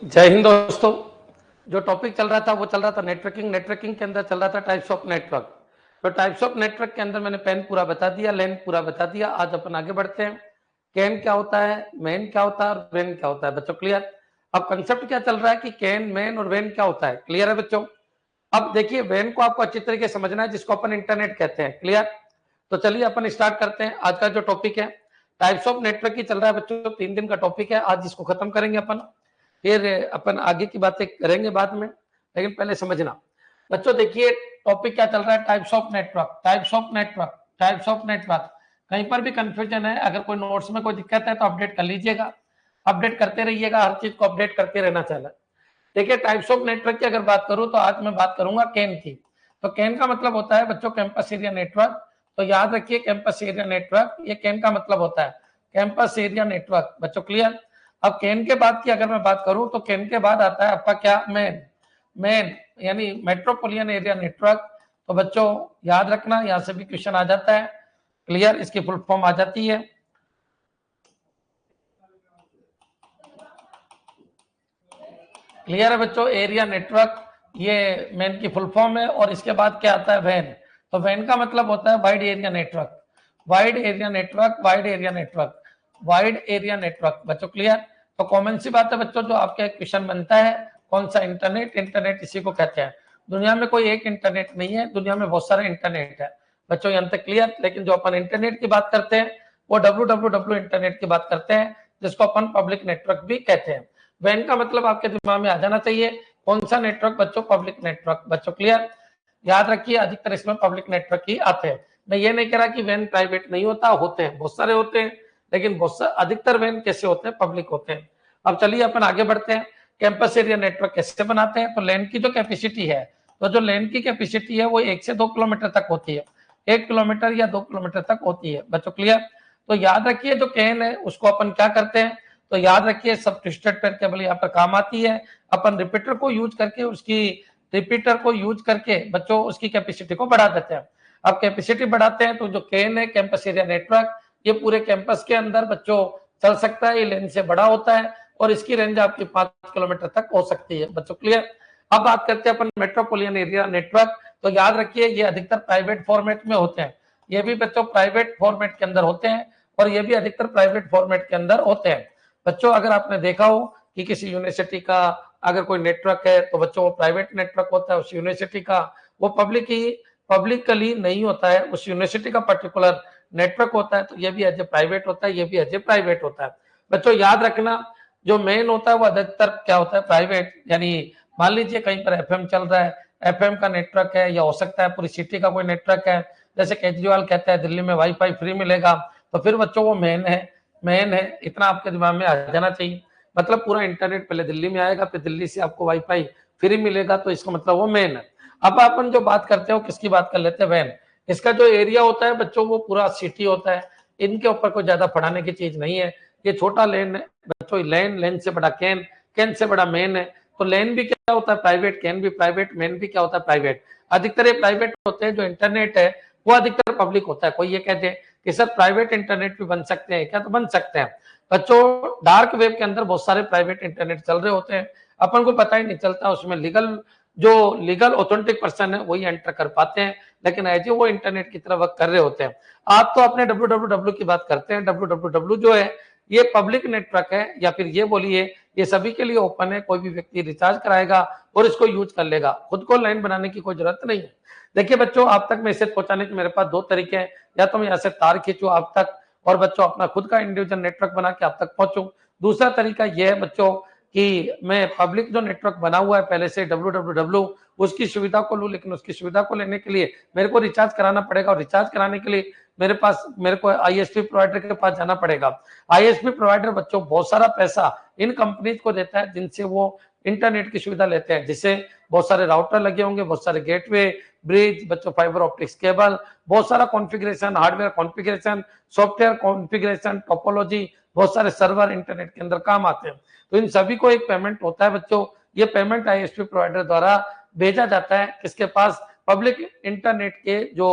जय हिंद दोस्तों। जो टॉपिक चल रहा था वो चल रहा था नेटवर्किंग के अंदर चल रहा था टाइप्स ऑफ नेटवर्क। तो टाइप्स ऑफ नेटवर्क के अंदर मैंने पेन पूरा बता दिया, लेन पूरा बता दिया। आज अपन आगे बढ़ते हैं। कैन क्या होता है, मेन क्या होता है और वेन क्या होता है बच्चों, क्लियर। अब कंसेप्ट क्या चल रहा है कि कैन, मेन और वेन क्या होता है, क्लियर है बच्चों। अब देखिए वेन को आपको अच्छी तरीके से समझना है, जिसको अपन इंटरनेट कहते हैं, क्लियर। तो चलिए अपन स्टार्ट करते हैं। आज का जो टॉपिक है टाइप्स ऑफ नेटवर्क ही चल रहा है बच्चों, 3 दिन का टॉपिक है। आज इसको खत्म करेंगे अपन, फिर अपन आगे की बातें करेंगे बाद में, लेकिन पहले समझना बच्चों। देखिए टॉपिक क्या चल रहा है, types of network, types of network, types of network. कहीं पर भी कंफ्यूजन है, अगर कोई नोट्स में कोई दिक्कत है तो अपडेट कर लीजिएगा, अपडेट करते रहिएगा, हर चीज को अपडेट करते रहना चाहिए। देखिए टाइप्स ऑफ नेटवर्क की अगर बात करूं तो आज मैं बात करूंगा कैन की। तो कैन का मतलब होता है बच्चों कैंपस एरिया नेटवर्क। तो याद रखिए कैंपस एरिया नेटवर्क, ये कैन का मतलब होता है कैंपस एरिया नेटवर्क बच्चों, क्लियर। अब कैन के बाद की अगर मैं बात करूं तो कैन के बाद आता है आपका क्या, मेन। मेन यानी मेट्रोपोलियन एरिया नेटवर्क। तो बच्चों याद रखना, यहां से भी क्वेश्चन आ जाता है, क्लियर। इसकी फुल फॉर्म आ जाती है, क्लियर है बच्चों। एरिया नेटवर्क ये मेन की फुल फॉर्म है। और इसके बाद क्या आता है, वैन। तो वैन का मतलब होता है wide area network, wide area network, wide area network, wide area network बच्चों, क्लियर। तो कॉमन सी बात है बच्चों, जो आपका क्वेश्चन बनता है कौन सा, इंटरनेट। इंटरनेट इसी को कहते हैं। दुनिया में कोई एक इंटरनेट नहीं है, दुनिया में बहुत सारे इंटरनेट है बच्चों, यहाँ तक क्लियर। लेकिन जो अपन इंटरनेट की बात करते हैं वो www इंटरनेट की बात करते हैं, जिसको अपन पब्लिक नेटवर्क भी कहते हैं। वैन का मतलब आपके दिमाग में आ जाना चाहिए कौन सा नेटवर्क बच्चों, पब्लिक नेटवर्क बच्चों, क्लियर। याद रखिए अधिकतर इसमें पब्लिक नेटवर्क ही आते हैं। मैं ये नहीं कह रहा कि वैन प्राइवेट नहीं होता, होते हैं, बहुत सारे होते हैं, लेकिन बहुत सारे अधिकतर वैन कैसे होते हैं, पब्लिक होते हैं। अब चलिए अपन आगे बढ़ते हैं। कैंपस एरिया नेटवर्क कैसे बनाते हैं। तो लैंड की जो कैपेसिटी है, तो जो लैंड की कैपेसिटी है वो 1 से 2 किलोमीटर तक होती है, 1 किलोमीटर या 2 किलोमीटर तक होती है बच्चों, क्लियर। तो याद रखिए जो कैन है उसको अपन क्या करते हैं, तो याद रखिए सब ट्विस्टेड पेयर केबल यहाँ पर काम आती है। अपन रिपीटर को यूज करके बच्चों उसकी कैपेसिटी को बढ़ा देते हैं। अब कैपेसिटी बढ़ाते हैं तो जो केन है कैंपस एरिया नेटवर्क, ये पूरे कैंपस के अंदर बच्चों चल सकता है, ये लेन से बड़ा होता है और इसकी रेंज आपकी 5 किलोमीटर तक हो सकती है बच्चों, क्लियर। अब बात करते हैं अपन मेट्रोपोलियन एरिया नेटवर्क। तो याद रखिए ये अधिकतर प्राइवेट फॉर्मेट में होते हैं, ये भी बच्चों प्राइवेट फॉर्मेट के अंदर होते हैं और ये भी अधिकतर प्राइवेट फॉर्मेट के अंदर होते हैं बच्चों। अगर आपने देखा हो कि किसी यूनिवर्सिटी का अगर कोई नेटवर्क है तो बच्चों वो प्राइवेट नेटवर्क होता है उस यूनिवर्सिटी का, वो पब्लिकली नहीं होता है, उस यूनिवर्सिटी का पर्टिकुलर नेटवर्क होता है। तो ये भी एज ए प्राइवेट होता है, ये भी एज ए प्राइवेट होता है बच्चों। याद रखना जो मेन होता है वो अधिकतर क्या होता है, प्राइवेट। यानी मान लीजिए कहीं पर एफएम चल रहा है, एफएम का नेटवर्क है, या हो सकता है पूरी सिटी का कोई नेटवर्क है, जैसे केजरीवाल कहता है दिल्ली में वाईफाई फ्री मिलेगा, तो फिर बच्चों वो मेन है। इतना आपके दिमाग में आ जाना चाहिए। मतलब पूरा इंटरनेट पहले दिल्ली में आएगा, फिर दिल्ली से आपको वाईफाई फ्री मिलेगा, तो इसका मतलब वो मेन है। अब अपन जो बात करते हैं वो किसकी बात कर लेते हैं, वैन। इसका जो एरिया होता है बच्चों वो पूरा सिटी होता है, इनके ऊपर कोई ज्यादा पढ़ाने की चीज नहीं है। ये छोटा लेन है बच्चों, लेन से बड़ा कैन, कैन से बड़ा मेन है। तो लेन भी क्या होता है, प्राइवेट, कैन भी प्राइवेट, मेन भी क्या होता है, प्राइवेट। अधिकतर ये प्राइवेट होते हैं। जो इंटरनेट है वो अधिकतर पब्लिक होता है। कोई ये कहते हैं कि सर प्राइवेट इंटरनेट भी बन सकते हैं क्या, तो बन सकते हैं बच्चों। डार्क वेब के अंदर बहुत सारे प्राइवेट इंटरनेट चल रहे होते हैं, अपन को पता ही नहीं चलता। उसमें लीगल ऑथेंटिक पर्सन है वही एंटर कर पाते हैं, लेकिन ऐसे वो इंटरनेट की तरह वर्क कर रहे होते हैं। आप तो अपने www की बात करते हैं, www जो है ये पब्लिक नेटवर्क है, या फिर ये बोलिए ये सभी के लिए ओपन है, कोई भी व्यक्ति रिचार्ज कराएगा और इसको यूज कर लेगा, खुद को लाइन बनाने की कोई जरूरत नहीं है। देखिए बच्चों आप तक मैसेज पहुंचाने के मेरे पास 2 तरीके हैं, या तो मैं यहाँ से तार खींचूं आप तक और बच्चों अपना खुद का इंडिविजुअल नेटवर्क बना के आप तक पहुंचूं। दूसरा तरीका यह है बच्चों कि मैं पब्लिक जो नेटवर्क बना हुआ है पहले से www उसकी सुविधा को लूं, लेकिन उसकी सुविधा को लेने के लिए मेरे को रिचार्ज कराना पड़ेगा, और रिचार्ज कराने के लिए मेरे को आईएसपी प्रोवाइडर के पास जाना पड़ेगा। आईएसपी प्रोवाइडर बच्चों बहुत सारा पैसा इन कंपनीज को देता है जिनसे वो इंटरनेट की सुविधा लेते हैं, जिससे बहुत सारे राउटर लगे होंगे, बहुत सारे गेटवे, ब्रिज बच्चों, फाइबर ऑप्टिक्स केबल, बहुत सारा configuration, hardware configuration, software configuration, topology, बहुत सारे सर्वर इंटरनेट के अंदर काम आते हैं। तो इन सभी को एक पेमेंट होता है बच्चों, ये पेमेंट आईएसपी प्रोवाइडर द्वारा भेजा जाता है किसके पास, पब्लिक इंटरनेट के जो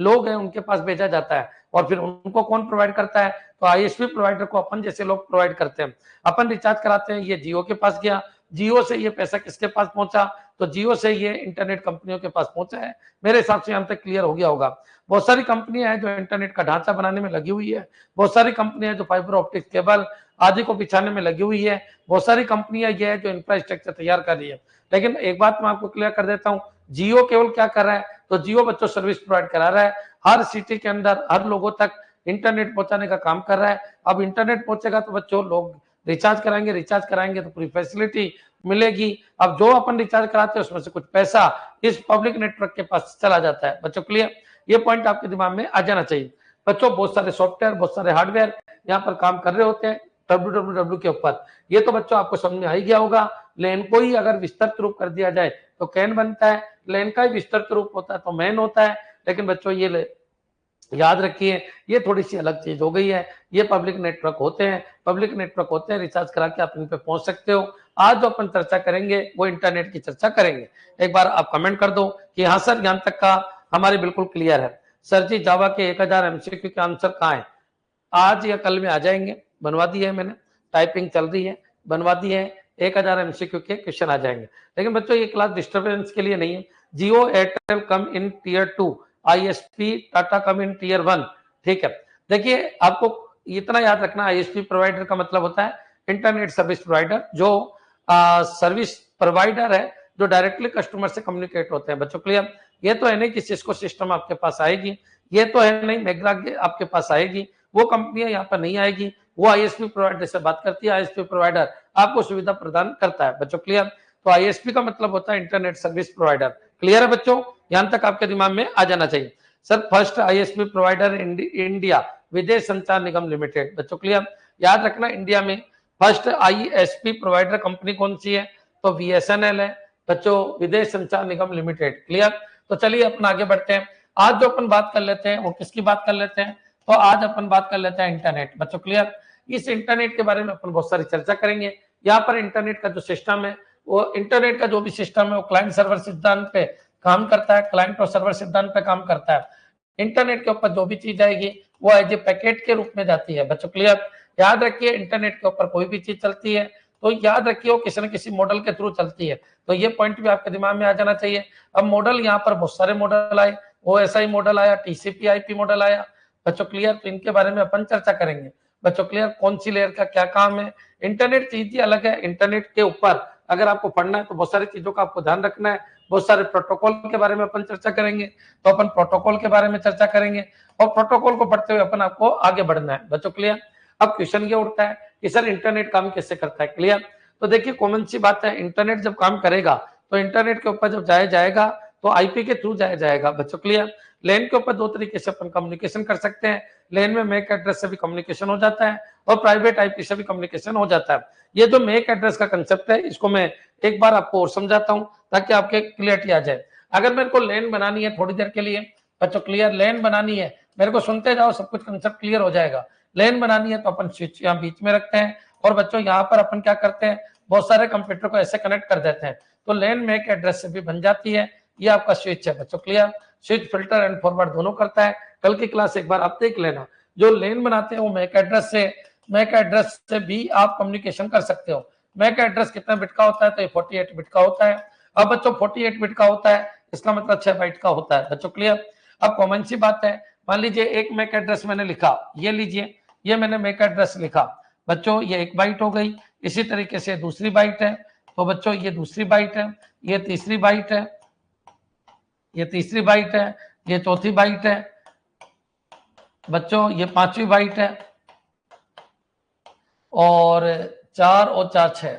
लोग हैं उनके पास भेजा जाता है। और फिर उनको कौन प्रोवाइड करता है, तो आईएसपी प्रोवाइडर को अपन जैसे लोग प्रोवाइड करते हैं। अपन रिचार्ज कराते हैं, ये जियो के पास गया, जियो से ये पैसा किसके पास पहुंचा, तो जियो से ये इंटरनेट कंपनियों के पास पहुंचा है। मेरे हिसाब से यहाँ तक क्लियर हो गया होगा। बहुत सारी कंपनियां हैं जो इंटरनेट का ढांचा बनाने में लगी हुई है, बहुत सारी कंपनियां जो फाइबर ऑप्टिक केबल आदि को बिछाने में लगी हुई है, बहुत सारी कंपनियां ये है जो इंफ्रास्ट्रक्चर तैयार कर रही है। लेकिन एक बात मैं आपको क्लियर कर देता हूँ, जियो केवल क्या कर रहा है, तो जियो बच्चों सर्विस प्रोवाइड करा रहा है, हर सिटी के अंदर हर लोगों तक इंटरनेट पहुंचाने का काम कर रहा है। अब इंटरनेट पहुंचेगा तो बच्चों लोग रिचार्ज कराएंगे तो पूरी फैसिलिटी मिलेगी। अब जो अपन रिचार्ज कराते हैं उसमें से कुछ पैसा इस पब्लिक नेटवर्क के पास चला जाता है। बच्चों क्लियर, ये पॉइंट आपके दिमाग में आ जाना चाहिए। बच्चों बहुत सारे सॉफ्टवेयर, बहुत सारे हार्डवेयर यहाँ पर काम कर रहे होते हैं www के ऊपर। ये तो बच्चों आपको समझ में आ ही गया होगा। लेन को ही अगर विस्तृत रूप कर दिया जाए तो कैन बनता है, लेन का ही विस्तृत रूप होता है तो मैन होता है। लेकिन बच्चों ये याद रखिए, ये थोड़ी सी अलग चीज हो गई है। ये पब्लिक नेटवर्क होते हैं, रिचार्ज करा के आप इन पे पहुंच सकते हो। आज जो अपन चर्चा करेंगे वो इंटरनेट की चर्चा करेंगे। एक बार आप कमेंट कर दो कि हाँ सर, यहाँ तक का हमारे बिल्कुल क्लियर है। सर जी जावा के 1000 एमसीक्यू के आंसर कहाँ है, आज या कल में आ जाएंगे, बनवा दिए है मैंने, टाइपिंग चल रही है, बनवा दिए है। 1000 एमसीक्यू के क्वेश्चन आ जाएंगे। लेकिन बच्चों ये क्लास डिस्टर्बेंस के लिए नहीं है। Jio Airtel come in tier 2, ISP Tata come in tier 1। ठीक है, देखिए आपको इतना याद रखना, आईएसपी प्रोवाइडर का मतलब होता है इंटरनेट सर्विस प्रोवाइडर, जो सर्विस प्रोवाइडर है जो डायरेक्टली कस्टमर से कम्युनिकेट होते हैं। बच्चों क्लियर, ये तो है नहीं कि सिस्को सिस्टम आपके पास आएगी, ये तो है नहीं मैग्रा आपके पास आएगी, वो कंपनियां यहाँ पर नहीं आएगी। वो आईएसपी प्रोवाइडर से बात करती है, आईएसपी प्रोवाइडर आपको सुविधा प्रदान करता है। बच्चों क्लियर, तो आईएसपी का मतलब होता है इंटरनेट सर्विस प्रोवाइडर। क्लियर है बच्चों, यहां तक आपके दिमाग में आ जाना चाहिए। Sir first ISP provider India विदेश संचार निगम लिमिटेड। बच्चों क्लियर, याद रखना इंडिया में फर्स्ट आईएसपी प्रोवाइडर कंपनी कौन सी है, तो बीएसएनएल है बच्चों, विदेश संचार निगम लिमिटेड। क्लियर, तो चलिए अपन आगे बढ़ते हैं। आज जो अपन बात कर लेते हैं वो किसकी बात कर लेते हैं, तो आज अपन बात कर लेते हैं इंटरनेट। बच्चों क्लियर, इस इंटरनेट के बारे में अपन बहुत सारी चर्चा करेंगे। यहाँ पर इंटरनेट का जो सिस्टम है, वो इंटरनेट का जो भी सिस्टम है वो क्लाइंट सर्वर सिद्धांत पे काम करता है, क्लाइंट और सर्वर सिद्धांत पे काम करता है। इंटरनेट के ऊपर जो भी चीज आएगी वो एज ए पैकेट के रूप में जाती है। बच्चों क्लियर, याद रखिए इंटरनेट के ऊपर कोई भी चीज चलती है तो याद रखिए वो किसी न किसी मॉडल के थ्रू चलती है, तो ये पॉइंट भी आपके दिमाग में आ जाना चाहिए। अब मॉडल यहाँ पर बहुत सारे मॉडल आए, OSI मॉडल आया, TCP/IP मॉडल आया। बच्चों क्लियर, तो इनके बारे में अपन चर्चा करेंगे। बच्चों क्लियर, कौन सी लेयर का क्या काम है। इंटरनेट चीज ही अलग है। इंटरनेट के ऊपर अगर आपको पढ़ना है तो बहुत सारी चीजों का आपको ध्यान रखना है। बहुत सारे प्रोटोकॉल के बारे में अपन चर्चा करेंगे, तो अपन प्रोटोकॉल के बारे में चर्चा करेंगे और प्रोटोकॉल को पढ़ते हुए अपन आपको आगे बढ़ना है। बच्चों क्लियर, अब क्वेश्चन ये उठता है कि सर इंटरनेट काम कैसे करता है। क्लियर, तो देखिए कॉमन सी बात है, इंटरनेट जब काम करेगा तो इंटरनेट के ऊपर जब जाया जाएगा तो आईपी के थ्रू जाया जाएगा। बच्चों क्लियर, लेन के ऊपर दो तरीके से अपन कम्युनिकेशन कर सकते हैं। लेन में मैक एड्रेस से भी कम्युनिकेशन हो जाता है और प्राइवेट आईपी से भी कम्युनिकेशन हो जाता है। ये जो मैक एड्रेस का कंसेप्ट है इसको मैं एक बार आपको और समझाता हूं ताकि आपके क्लियरिटी आ जाए। अगर मेरे को लेन बनानी है थोड़ी देर के लिए, बच्चों क्लियर, लेन बनानी है, मेरे को सुनते जाओ सब कुछ कंसेप्ट क्लियर हो जाएगा। लेन बनानी है तो अपन स्विच यहाँ बीच में रखते हैं और बच्चों यहाँ पर अपन क्या करते हैं, बहुत सारे कंप्यूटर को ऐसे कनेक्ट कर देते हैं तो लेन मैक एड्रेस से भी बन जाती है। ये आपका स्विच है। बच्चों clear, switch filter and forward दोनों करता है। कल की क्लास एक बार आप देख लेना। जो लेन बनाते हैं वो मैक एड्रेस से भी आप कम्युनिकेशन कर सकते हो। मैक एड्रेस कितना बिट का होता है, तो ये 48 बिट का होता है। अब बच्चों 48 बिट का होता है, इसका मतलब 6 बाइट का होता है। बच्चों क्लियर, अब कॉमन सी बात है, मान लीजिए एक मैक एड्रेस मैंने लिखा, ये लीजिए, ये मैंने मैक एड्रेस लिखा। बच्चों ये 1 बाइट हो गई। इसी तरीके से दूसरी बाइट है, तो बच्चों ये दूसरी बाइट है, ये तीसरी बाइट है, ये तीसरी बाइट है, ये चौथी बाइट है, बच्चों ये 5वीं बाइट है, और 4 और 4 6,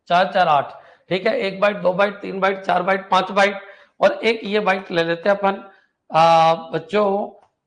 4 4 8। ठीक है, 1 byte, 2 byte, 3 byte, 4 byte, 5 byte और एक ये बाइट ले लेते हैं अपन। बच्चों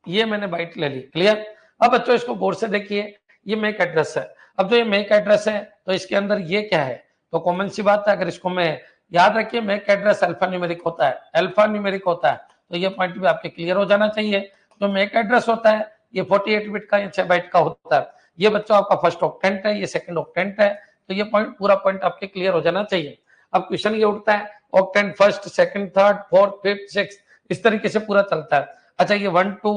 ये मैंने बाइट ले ली। क्लियर, अब बच्चों इसको गौर से देखिए, ये मैक एड्रेस है। अब जो ये मैक एड्रेस है तो इसके अंदर ये क्या है, तो कॉमन सी बात है, अगर इसको मैं याद रखिए, मैक एड्रेस अल्फा न्यूमेरिक होता है, अल्फा न्यूमेरिक होता है, तो ये पॉइंट भी आपके क्लियर हो जाना चाहिए। जो मैक एड्रेस होता है ये 48 बिट का या 6 बाइट का होता है। ये बच्चों आपका फर्स्ट ऑक्टेंट है, ये सेकंड ऑक्टेंट है, तो ये पॉइंट पूरा पॉइंट आपके क्लियर हो जाना चाहिए। अब क्वेश्चन ये उठता है, octant first, second, third, fourth, fifth, six, इस तरीके से पूरा चलता है। अच्छा, ये 1 2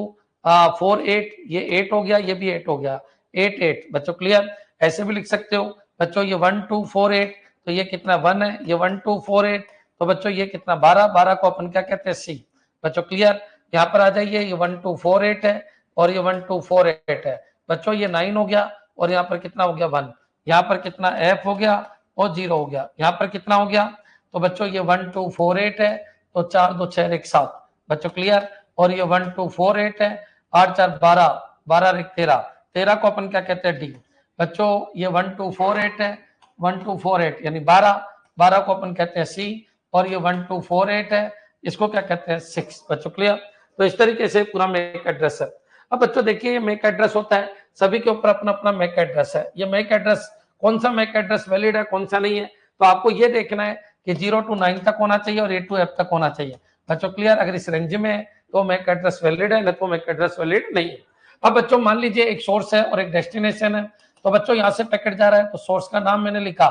4 8, ये 8 हो गया, ये भी 8 हो गया, 8 8। बच्चों क्लियर, ऐसे भी लिख सकते हो बच्चों, ये 1 2 4 8, तो ये कितना 1 है, ये 1248, तो बच्चों ये कितना 12, 12 को अपन क्या कहते हैं सी। बच्चों क्लियर, यहाँ पर आ जाइए, ये 1248 है और ये 1248 है। बच्चों ये 9 हो गया और यहाँ पर कितना हो गया 1, यहाँ पर कितना एफ हो गया और 0 हो गया, यहाँ पर कितना हो गया, तो बच्चों ये 1248 है, तो 4 2 6 1 7। बच्चों क्लियर, और ये 1248 है, 8 4 12, 12 1 13, 13 को अपन क्या कहते हैं डी। बच्चों ये 1248 है, 1248 यानी 12, 12 को अपन कहते हैं सी, और ये 1248 है, इसको क्या कहते हैं 6। बच्चों क्लियर, तो इस तरीके से पूरा मैक एड्रेस है। अब बच्चों देखिए, ये मैक एड्रेस होता है, सभी के ऊपर अपना अपना मैक एड्रेस है। ये मैक एड्रेस, कौन सा मैक एड्रेस वैलिड है कौन सा नहीं है, तो आपको ये देखना है कि 0 to 9 तक होना चाहिए और 8 to F तक होना चाहिए। बच्चों क्लियर, अगर इस रेंज में है तो मैक एड्रेस वैलिड है, नहीं तो मैक एड्रेस वैलिड नहीं है। अब बच्चों मान लीजिए एक सोर्स है और एक डेस्टिनेशन है, तो बच्चों यहाँ से पैकेट जा रहा है, तो सोर्स का नाम मैंने लिखा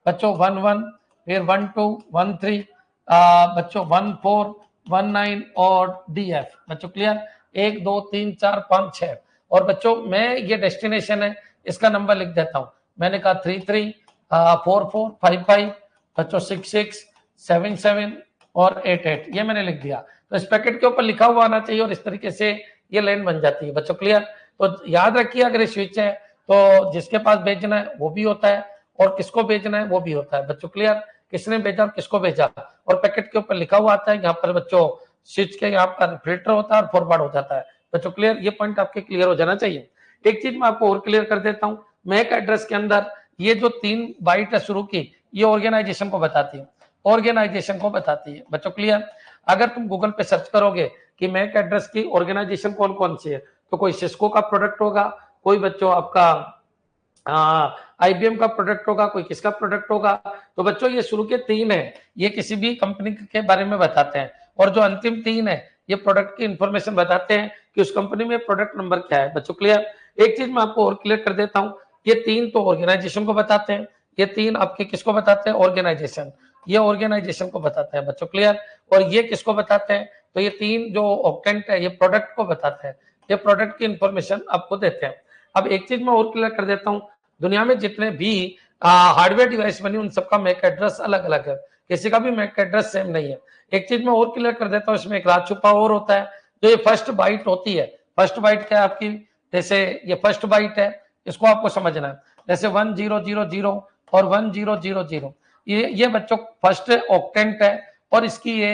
बच्चों 11, फिर 12, 13, बच्चों 14, 19 और DF। बच्चों क्लियर, 1 2 3 4 5 6। और बच्चों मैं ये डेस्टिनेशन है, इसका नंबर लिख देता हूँ। मैंने कहा 33, 44, 55, बच्चों 66, 77 और 88, ये मैंने लिख दिया। तो इस पैकेट के ऊपर लिखा हुआ आना चाहिए और इस तरीके से ये लाइन बन जाती है। बच्चों क्लियर, तो याद रखिए अगर स्विच है तो जिसके पास भेजना है वो भी होता है और किसको भेजना है वो भी होता है। बच्चों क्लियर, किसने भेजा किसको भेजा, और पैकेट के ऊपर लिखा हुआ आता है। यहाँ पर बच्चों स्विच के यहाँ पर फिल्टर होता है और फॉरवर्ड हो जाता है। बच्चों क्लियर, ये पॉइंट आपके क्लियर हो जाना चाहिए। एक चीज मैं आपको और क्लियर कर देता हूँ, मैक एड्रेस के अंदर ये जो 3 बाइट है शुरू की, ये ऑर्गेनाइजेशन को बताती है, ऑर्गेनाइजेशन को बताती है। बच्चों क्लियर, अगर तुम गूगल पे सर्च करोगे कि मैक एड्रेस की ऑर्गेनाइजेशन कौन कौन सी है, तो कोई सिस्को का प्रोडक्ट होगा, कोई बच्चों आपका IBM का प्रोडक्ट होगा, कोई किसका प्रोडक्ट होगा। तो बच्चों ये शुरू के 3 है, ये किसी भी कंपनी के बारे में बताते हैं, और जो अंतिम 3 है ये प्रोडक्ट की इंफॉर्मेशन बताते हैं कि उस कंपनी में प्रोडक्ट नंबर क्या है। बच्चों क्लियर, एक चीज मैं आपको और क्लियर कर देता हूँ, ये 3 तो ऑर्गेनाइजेशन को बताते हैं, ये 3 आपके किसको बताते हैं, ऑर्गेनाइजेशन, ये ऑर्गेनाइजेशन को बताते हैं। बच्चों क्लियर, और ये किसको बताते हैं, तो ये 3 जो ऑक्टेंट है ये प्रोडक्ट को बताते हैं, ये प्रोडक्ट की इंफॉर्मेशन आपको देते हैं। अब एक चीज मैं और क्लियर कर देता हूँ, दुनिया में जितने भी हार्डवेयर डिवाइस बनी उन सबका मैक एड्रेस अलग अलग है, किसी का भी मैक एड्रेस सेम नहीं है। एक चीज मैं और क्लियर कर देता हूँ, इसमें एक राज छुपा और होता है, जो ये फर्स्ट बाइट होती है। फर्स्ट बाइट क्या है आपकी, जैसे ये फर्स्ट बाइट है, इसको आपको समझना है, जैसे 1000 और 1000, ये बच्चों फर्स्ट ऑक्टेंट है, और इसकी ये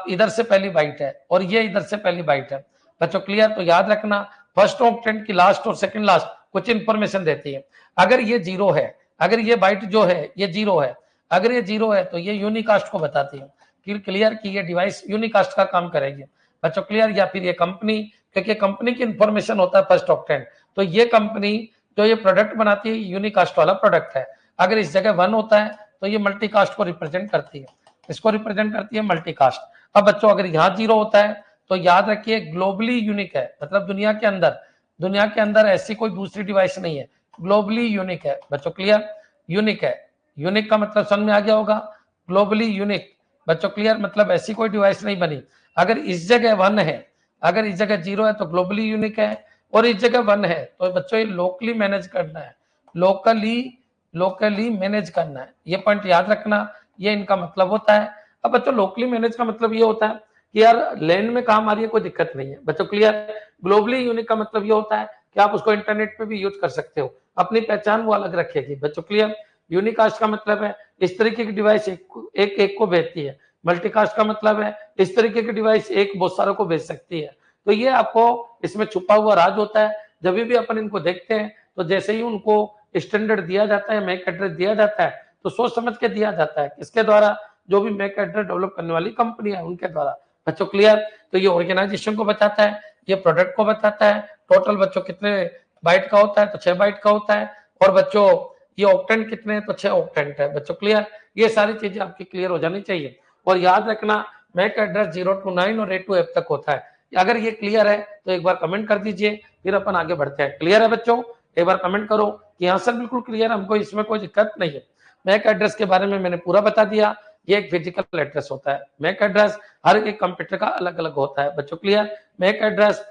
इधर से पहली बाइट है और ये इधर से पहली बाइट है। बच्चों क्लियर, तो याद रखना फर्स्ट ऑक्टेंट की लास्ट और सेकंड लास्ट कुछ इंफॉर्मेशन देती है। अगर ये 0 है, अगर ये बाइट जो है ये 0 है, अगर ये 0 है तो ये यूनिकास्ट को बताती है। क्लियर कि ये डिवाइस यूनिकास्ट का काम करेगी। बच्चों क्लियर, या फिर ये कंपनी, क्योंकि कंपनी की इंफॉर्मेशन होता है फर्स्ट ऑक्टेंट, तो ये कंपनी जो ये प्रोडक्ट बनाती है यूनिकास्ट वाला प्रोडक्ट है। अगर इस जगह 1 होता है तो ये मल्टीकास्ट को रिप्रेजेंट करती है, इसको रिप्रेजेंट करती है मल्टीकास्ट। अब बच्चों अगर यहाँ 0 होता है तो याद रखिए ग्लोबली यूनिक है, मतलब दुनिया के अंदर ऐसी कोई दूसरी डिवाइस नहीं है, ग्लोबली यूनिक है। बच्चों क्लियर, यूनिक है, यूनिक का मतलब समझ में आ गया होगा, ग्लोबली यूनिक। बच्चों क्लियर, मतलब ऐसी कोई डिवाइस नहीं बनी। अगर इस जगह 1 है, अगर इस जगह 0 है तो ग्लोबली यूनिक है, और इस जगह 1 है तो बच्चों ये लोकली मैनेज करना है, लोकली मैनेज करना है। ये पॉइंट याद रखना, ये इनका मतलब होता है। अब बच्चों लोकली मैनेज का मतलब ये होता है कि यार लैंड में काम आ रही है कोई दिक्कत नहीं है। बच्चों क्लियर, ग्लोबली यूनिक का मतलब ये होता है कि आप उसको इंटरनेट पे भी यूज कर सकते हो, अपनी पहचान वो अलग रखेगी। बच्चों क्लियर, यूनिकास्ट का मतलब है इस तरीके की डिवाइस एक को भेजती है, मल्टीकास्ट का मतलब है इस तरीके की डिवाइस एक बहुत सारों को भेज सकती है। तो ये आपको इसमें छुपा हुआ राज होता है। जब भी अपन इनको देखते हैं तो जैसे ही उनको स्टैंडर्ड दिया जाता है, मैक एड्रेस दिया जाता है, तो सोच समझ के दिया जाता है, किसके द्वारा, जो भी मैक एड्रेस डेवलप करने वाली कंपनी है उनके द्वारा। बच्चों क्लियर, तो ये ऑर्गेनाइजेशन को बताता है, ये प्रोडक्ट को बताता है। टोटल बच्चों कितने बाइट का होता है, तो 6 बाइट का होता है। और बच्चों ये ऑक्टेंट कितने हैं, तो 6 ऑक्टेंट है। बच्चों क्लियर, ये सारी चीजें आपकी क्लियर हो जानी चाहिए। और याद रखना मैक एड्रेस 0 to 9 और 8 to F तक होता है। अगर ये क्लियर है तो एक बार कमेंट कर दीजिए, फिर अपन आगे बढ़ते हैं। क्लियर है बच्चों, एक बार कमेंट करो कि हाँ सर बिल्कुल क्लियर है, हमको इसमें कोई दिक्कत नहीं है। मैक एड्रेस के बारे में मैंने पूरा बता दिया, ये एक फिजिकल एड्रेस होता है। मैक एड्रेस हर एक कंप्यूटर का अलग अलग होता है। बच्चों क्लियर, मैक एड्रेस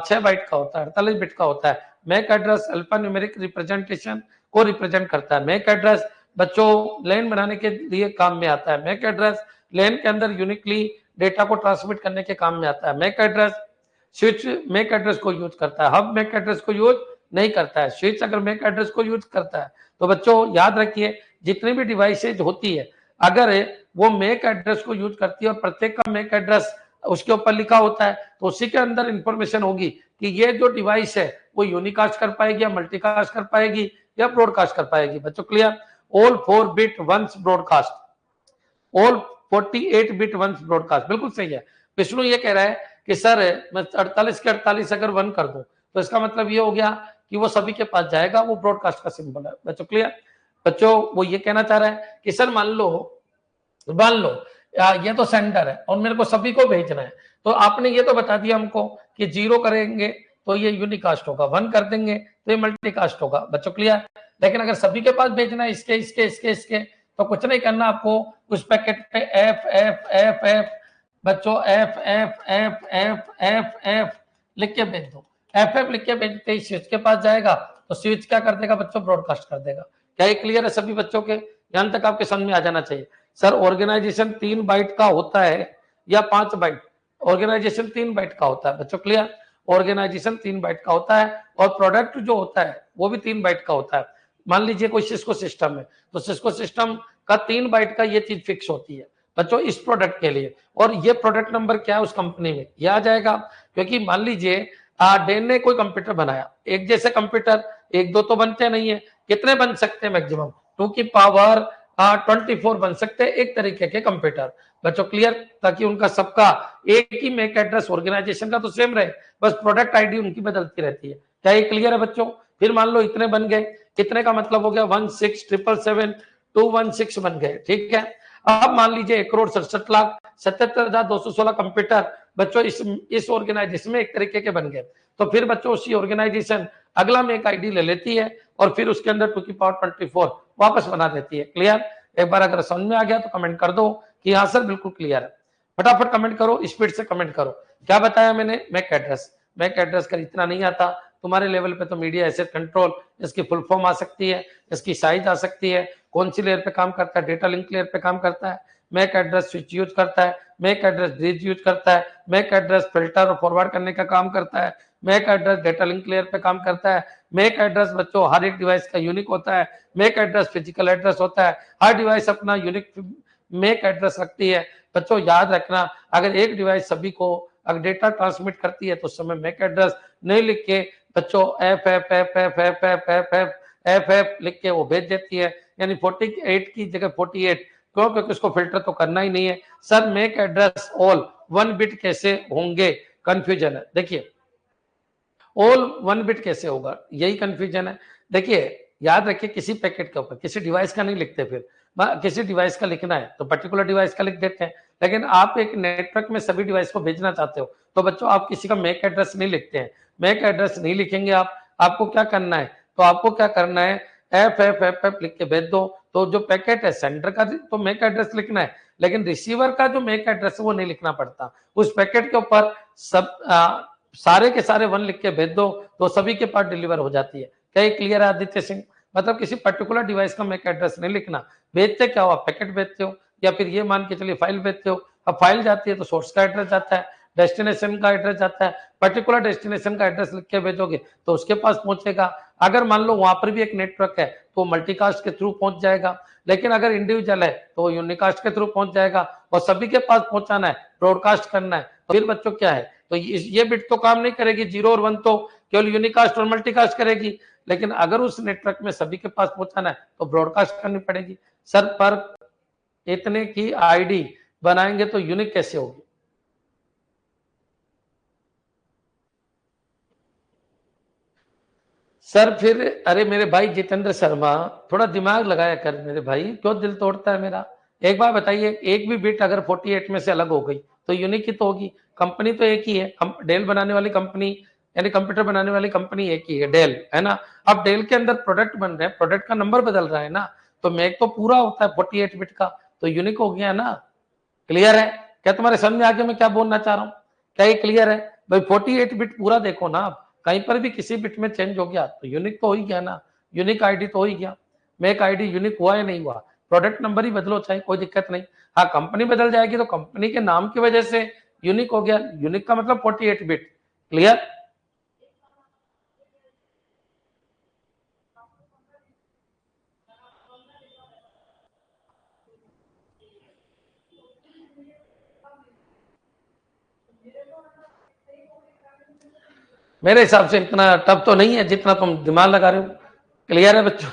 6 बाइट का होता है, 48 बिट का होता है। MAC address alphanumeric representation को रिप्रेजेंट करता है। मैक एड्रेस बच्चों लेन बनाने के लिए काम में आता है। मैक एड्रेस लेन के अंदर यूनिकली डेटा को ट्रांसमिट करने के काम में आता है। MAC address switch MAC address को यूज करता है, हब मैक एड्रेस को यूज नहीं करता है। स्विच अगर मैक एड्रेस को यूज करता है तो बच्चों याद रखिए जितनी भी डिवाइसेज होती है अगर वो मैक एड्रेस को यूज करती है और प्रत्येक का मैक एड्रेस उसके ऊपर लिखा होता है तो उसी के अंदर इंफॉर्मेशन होगी कि ये जो डिवाइस है वो यूनिकास्ट कर पाएगी या मल्टीकास्ट कर पाएगी या ब्रॉडकास्ट कर पाएगी। बच्चों clear? All 4 bit ones broadcast, all 48 bit ones broadcast, बिल्कुल सही है। विष्णु ये कह रहा है कि सर मैं 48 के 48 अगर 1 कर दूं तो इसका मतलब ये हो गया कि वो सभी के पास जाएगा, वो ब्रॉडकास्ट का सिंबल है। बच्चों क्लियर? बच्चों वो ये कहना चाह रहा है कि सर मान लो ये तो सेंडर है और मेरे को सभी को भेजना है, तो आपने ये तो बता दिया हमको कि 0 करेंगे तो ये यूनिकास्ट होगा, 1 कर देंगे तो ये मल्टीकास्ट होगा। बच्चों क्लियर? लेकिन अगर सभी के पास भेजना है इसके तो कुछ नहीं करना आपको, उस पैकेट पे एफ एफ एफ एफ बच्चों F F F F F F लिख के भेज दो। एफ एफ लिख के भेजते ही स्विच के पास जाएगा तो स्विच क्या कर देगा बच्चों? ब्रॉडकास्ट कर देगा। क्या ये क्लियर है सभी बच्चों के? यहां तक आपके समझ में आ जाना चाहिए। सर ऑर्गेनाइजेशन 3 बाइट का होता है या 5 बाइट? ऑर्गेनाइजेशन 3 बाइट का होता है। बच्चों क्लियर? ऑर्गेनाइजेशन 3 बाइट का होता है और प्रोडक्ट जो होता है वो भी 3 बाइट का होता है। मान लीजिए कोई सिस्को सिस्टम है तो सिस्को सिस्टम का 3 बाइट का ये चीज फिक्स होती है बच्चों इस प्रोडक्ट के लिए, और ये प्रोडक्ट नंबर क्या है उस कंपनी में ये आ जाएगा। क्योंकि मान लीजिए डेन ने कोई कंप्यूटर बनाया, एक जैसे कंप्यूटर 1-2 तो बनते नहीं है, कितने बन सकते हैं? मैक्सिमम 2 की पावर 24 बन सकते हैं एक तरीके के कंप्यूटर। बच्चों क्लियर? ताकि उनका सबका एक ही मैक एड्रेस ऑर्गेनाइजेशन का तो सेम रहे, बस प्रोडक्ट आईडी उनकी बदलती रहती है। क्या ये क्लियर है बच्चों? फिर मान लो इतने बन गए, कितने का मतलब हो गया 16,777,216 बन गए, ठीक है। अब मान लीजिए 1,67,77,216 कंप्यूटर बच्चों इस ऑर्गेनाइजेशन में एक तरीके के बन गए, तो फिर बच्चों उसी ऑर्गेनाइजेशन अगला मैक आईडी ले लेती है और फिर उसके अंदर 2 की पावर 24 वापस बना देती है। क्लियर? एक बार अगर समझ में आ गया तो कमेंट कर दो कि हाँ सर बिल्कुल क्लियर है। फटाफट कमेंट करो, स्पीड से कमेंट करो। क्या बताया मैंने? मैक एड्रेस का इतना नहीं आता तुम्हारे लेवल पे तो मीडिया एसेट कंट्रोल, इसकी फुल फॉर्म आ सकती है, इसकी साइज आ सकती है, कौन सी लेयर पे काम करता है, डेटा लिंक लेयर पे काम करता है, मैक एड्रेस स्विच यूज करता है, मैक एड्रेस ब्रिज यूज करता है, मैक एड्रेस फिल्टर और फॉरवर्ड करने का काम करता है, MAC address data link layer पे काम करता है, मैक एड्रेस बच्चों हर एक डिवाइस का यूनिक होता है, मैक एड्रेस फिजिकल एड्रेस होता है, हर डिवाइस अपना यूनिक मैक एड्रेस रखती है। बच्चों याद रखना अगर एक डिवाइस सभी को अगर डेटा ट्रांसमिट करती है तो उस समय मैक एड्रेस नहीं लिख के बच्चों F F F F F F F F F F लिख के वो भेज देती है, यानी 48 की जगह 48। क्यों? क्योंकि उसको फिल्टर तो करना ही नहीं है। Sir MAC address all 1 bit कैसे होंगे? कंफ्यूजन है। देखिए ऑल 1 बिट कैसे होगा यही कंफ्यूजन है। देखिए याद रखिए किसी पैकेट के ऊपर किसी डिवाइस का नहीं लिखते, फिर किसी डिवाइस का लिखना है तो पर्टिकुलर डिवाइस का लिख देते हैं, लेकिन आप एक नेटवर्क में सभी डिवाइस को भेजना चाहते हो तो बच्चों आप किसी का मैक एड्रेस नहीं लिखते हैं। मैक एड्रेस नहीं लिखेंगे आपको क्या करना है? तो आपको क्या करना है? एफ एफ एफ एफ लिख के भेज दो। तो जो पैकेट है सेंडर का तो मैक एड्रेस लिखना है, लेकिन रिसीवर का जो मैक एड्रेस है वो नहीं लिखना पड़ता। उस पैकेट के ऊपर सब सारे के सारे 1 लिख के भेज दो तो सभी के पास डिलीवर हो जाती है। क्या ये क्लियर है आदित्य सिंह? मतलब किसी पर्टिकुलर डिवाइस का मैक एड्रेस नहीं लिखना। भेजते क्या हो आप? पैकेट भेजते हो या फिर ये मान के चलिए फाइल भेजते हो। अब फाइल जाती है तो सोर्स का एड्रेस जाता है, डेस्टिनेशन का एड्रेस जाता है, पर्टिकुलर डेस्टिनेशन का एड्रेस लिख के भेजोगे तो उसके पास पहुंचेगा। अगर मान लो वहां पर भी एक नेटवर्क है तो मल्टीकास्ट के थ्रू पहुंच जाएगा, लेकिन अगर इंडिविजुअल है तो यूनिकास्ट के थ्रू पहुंच जाएगा और सभी के पास पहुंचाना है, ब्रॉडकास्ट करना है। तो फिर बच्चों क्या है? तो ये बिट तो काम नहीं करेगी, 0 और 1 तो केवल यूनिकास्ट और मल्टीकास्ट करेगी, लेकिन अगर उस नेटवर्क में सभी के पास पहुंचाना है तो ब्रॉडकास्ट करनी पड़ेगी। सर पर इतने की आईडी बनाएंगे तो यूनिक कैसे होगी? सर फिर अरे मेरे भाई जितेंद्र शर्मा थोड़ा दिमाग लगाया कर मेरे भाई, क्यों दिल तोड़ता है मेरा? एक बार बताइए एक भी बिट अगर 48 में से अलग हो गई तो यूनिक ही तो होगी। कंपनी तो एक ही है, डेल बनाने वाली कंपनी यानी कंप्यूटर बनाने वाली कंपनी एक ही है, डेल है ना। अब डेल के अंदर प्रोडक्ट बन रहे हैं, प्रोडक्ट का नंबर बदल रहा है ना, तो मैक तो पूरा होता है 48 बिट का, तो यूनिक हो गया ना। क्लियर है? क्या तुम्हारे समझ में आ गया मैं क्या बोलना चाह रहा हूँ? क्या ये क्लियर है भाई? 48 बिट पूरा देखो ना आप, कहीं पर भी किसी बिट में चेंज हो गया तो यूनिक तो हो ही गया ना, यूनिक आईडी तो हो ही गया। मेक आईडी यूनिक हुआ या नहीं हुआ, प्रोडक्ट नंबर ही बदलो चाहे, कोई दिक्कत नहीं। हाँ, कंपनी बदल जाएगी तो कंपनी के नाम की वजह से यूनिक हो गया, यूनिक का मतलब 48 बिट। क्लियर? मेरे हिसाब से इतना टफ तो नहीं है जितना तुम दिमाग लगा रहे हो। क्लियर है बच्चों?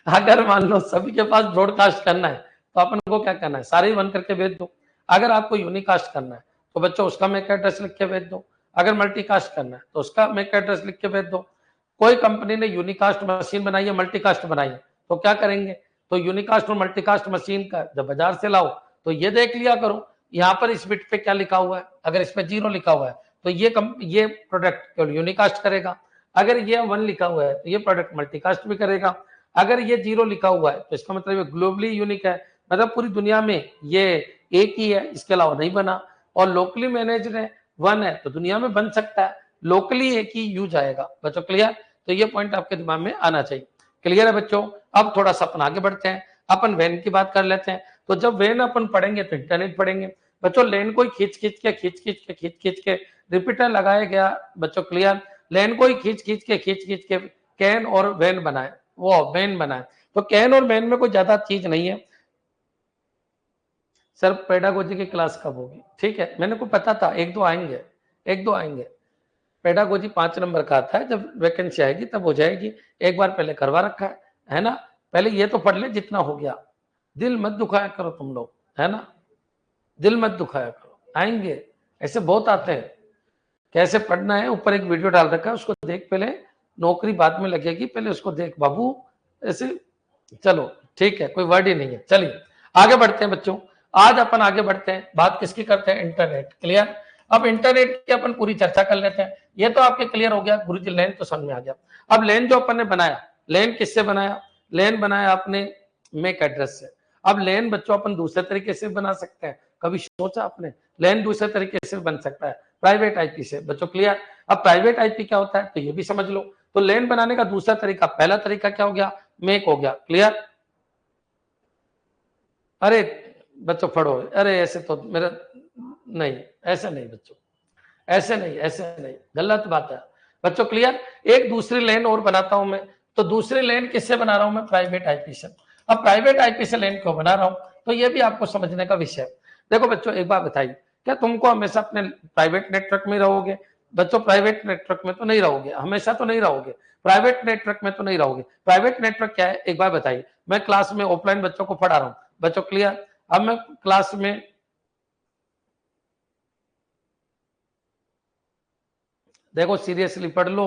अगर मान लो सभी के पास ब्रॉडकास्ट करना है तो अपन को क्या करना है, सारे ही बंद करके भेज दो। अगर आपको यूनिकास्ट करना है तो बच्चों उसका मैक एड्रेस लिख के भेज दो। अगर मल्टीकास्ट करना है तो उसका मैक एड्रेस लिख के भेज दो। कोई कंपनी ने यूनिकास्ट मशीन बनाई है, मल्टीकास्ट बनाई है, तो क्या करेंगे, तो यूनिकास्ट और मल्टीकास्ट मशीन का जब बाजार से लाओ तो ये देख लिया करो यहाँ पर इस बिट पे क्या लिखा हुआ है। अगर इसमें 0 लिखा हुआ है तो ये प्रोडक्ट केवल यूनिकास्ट करेगा। अगर ये 1 लिखा हुआ है तो ये प्रोडक्ट मल्टीकास्ट भी करेगा। अगर ये 0 लिखा हुआ है तो इसका मतलब ये ग्लोबली यूनिक है, मतलब पूरी दुनिया में ये एक ही है, इसके अलावा नहीं बना। और लोकली मैनेज्ड है, 1 है तो दुनिया में बन सकता है, लोकली एक ही यूज आएगा। बच्चों क्लियर? तो ये पॉइंट आपके दिमाग में आना चाहिए। क्लियर है बच्चों? अब थोड़ा सा अपन आगे बढ़ते हैं, अपन वैन की बात कर लेते हैं। तो जब वैन अपन पढ़ेंगे तो इंटरनेट पढ़ेंगे। बच्चों लेन को खींच खींच के रिपीटर लगाया गया। बच्चों क्लियर? लेन को ही खींच खींच के कैन और वैन बनाए, वो वैन बनाए। तो कैन और वैन में कोई ज्यादा चीज नहीं है। सर पेडागोजी की क्लास कब होगी? ठीक है, मैंने को पता था एक दो आएंगे। पेडागोजी 5 नंबर का आता है, जब वैकेंसी आएगी तब हो जाएगी। एक बार पहले करवा रखा है ना? पहले ये तो पढ़ ले जितना हो गया। दिल मत दुखाया करो तुम लोग, है ना? दिल मत दुखाया करो, आएंगे ऐसे बहुत आते हैं। कैसे पढ़ना है ऊपर एक वीडियो डाल रखा है, उसको देख पहले, नौकरी बाद में लगेगी, पहले उसको देख बाबू। ऐसे चलो ठीक है, कोई वर्ड ही नहीं है। चलिए आगे बढ़ते हैं बच्चों। आज अपन आगे बढ़ते हैं, बात किसकी करते हैं? इंटरनेट। क्लियर? अब इंटरनेट की अपन पूरी चर्चा कर लेते हैं। ये तो आपके क्लियर हो गया गुरुजी, लेन तो समझ में आ गया। अब लेन जो अपन ने बनाया, लेन किससे बनाया? लेन बनाया आपने मैक एड्रेस से। अब लेन बच्चों अपन दूसरे तरीके से बना सकते हैं, कभी सोचा आपने? लेन दूसरे तरीके से बन सकता है, प्राइवेट आईपी से। बच्चों क्लियर? अब प्राइवेट आईपी क्या होता है तो ये भी समझ लो। तो लेन बनाने का दूसरा तरीका, पहला तरीका क्या हो गया? मेक हो गया। क्लियर? अरे बच्चों पढ़ो, अरे ऐसे तो मेरा नहीं, ऐसे नहीं बच्चों, ऐसे नहीं, गलत बात है बच्चों। क्लियर? एक दूसरी लेन और बनाता हूं मैं, तो दूसरी लेन किससे बना रहा हूं मैं? प्राइवेट आईपी से। अब प्राइवेट आईपी से लेन क्यों बना रहा हूं, तो ये भी आपको समझने का विषय है। देखो बच्चों एक बात बताइए, क्या तुमको हमेशा अपने प्राइवेट नेटवर्क में रहोगे? बच्चों प्राइवेट नेटवर्क में तो नहीं रहोगे, हमेशा तो नहीं रहोगे, प्राइवेट नेटवर्क में तो नहीं रहोगे। प्राइवेट नेटवर्क क्या है एक बार बताइए। मैं क्लास में ऑफलाइन बच्चों को पढ़ा रहा हूँ, बच्चों क्लियर? अब मैं क्लास में, देखो सीरियसली पढ़ लो,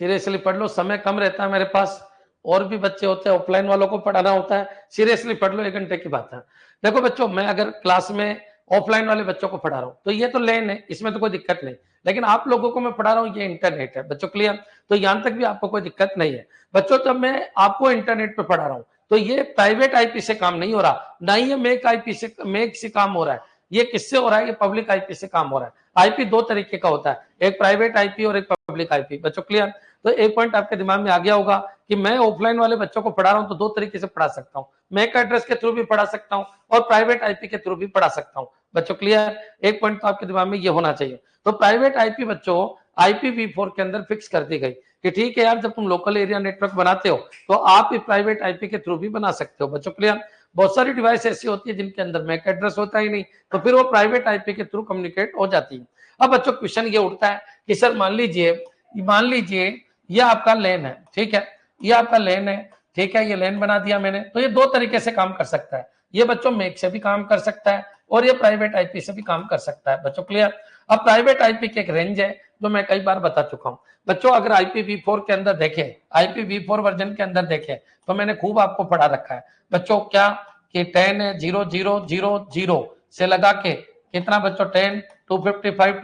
सीरियसली पढ़ लो, समय कम रहता है मेरे पास, और भी बच्चे होते हैं, ऑफलाइन वालों को पढ़ाना होता है। सीरियसली पढ़ लो, 1 घंटे की बात है। देखो बच्चों, मैं अगर क्लास में ऑफलाइन वाले बच्चों को पढ़ा रहा हूँ तो ये तो लेन है, इसमें तो कोई दिक्कत नहीं। लेकिन आप लोगों को मैं पढ़ा रहा हूँ, ये इंटरनेट है। बच्चों क्लियर? तो यहां तक भी आपको कोई दिक्कत नहीं है। बच्चों जब मैं आपको इंटरनेट पे पढ़ा रहा हूँ तो ये प्राइवेट आईपी से काम नहीं हो रहा, ना ही ये मेक से काम हो रहा है। ये किससे हो रहा है? ये पब्लिक आईपी से काम हो रहा है। आईपी 2 तरीके का होता है, एक प्राइवेट आईपी और एक पब्लिक आईपी। बच्चों क्लियर? तो एक पॉइंट आपके दिमाग में आ गया होगा कि मैं ऑफलाइन वाले बच्चों को पढ़ा रहा हूं तो 2 तरीके से पढ़ा सकता हूं, मैक एड्रेस के थ्रू भी पढ़ा सकता हूं और प्राइवेट आईपी के थ्रू भी पढ़ा सकता हूं। बच्चों क्लियर? एक पॉइंट तो आपके दिमाग में ये होना चाहिए। तो प्राइवेट आईपी बच्चों IPv4 के अंदर फिक्स कर दी गई कि ठीक है यार, जब तुम लोकल एरिया नेटवर्क बनाते हो तो आप प्राइवेट आईपी के थ्रू भी बना सकते हो। बच्चों क्लियर? बहुत सारी डिवाइस ऐसी होती है जिनके अंदर मैक एड्रेस होता ही नहीं, तो फिर वो प्राइवेट आईपी के थ्रू कम्युनिकेट हो जाती है। अब बच्चों क्वेश्चन ये उठता है कि सर मान लीजिए ये आपका लेन है, ठीक है, ये आपका लेन है, ठीक है, ये लेन बना दिया मैंने, तो ये 2 तरीके से काम कर सकता है। ये बच्चों मेक से भी काम कर सकता है और ये प्राइवेट आईपी से भी काम कर सकता है। बच्चों क्लियर? अब प्राइवेट आईपी की एक रेंज है जो मैं कई बार बता चुका हूं। बच्चों अगर IPv4 के अंदर देखें, IPv4 वर्जन के अंदर देखें तो मैंने खूब आपको पढ़ा रखा है बच्चों, क्या कि 10 है, 0000 से लगा के कितना बच्चों, 10, 255,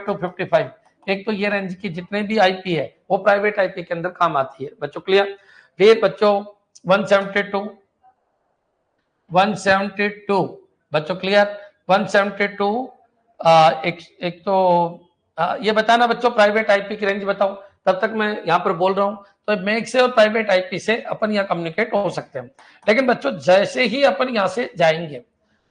255, एक तो ये रेंज की जितने भी आईपी है वो प्राइवेट आईपी के अंदर काम आती है। बच्चों क्लियर? फिर बच्चों 172 बच्चों क्लियर? 172 एक तो ये बताना बच्चों, प्राइवेट आईपी की रेंज बताओ। तब तक मैं यहाँ पर बोल रहा हूँ। तो मैक से और प्राइवेट आईपी से अपन यहाँ कम्युनिकेट हो सकते हैं। लेकिन बच्चों जैसे ही अपन यहाँ से जाएंगे,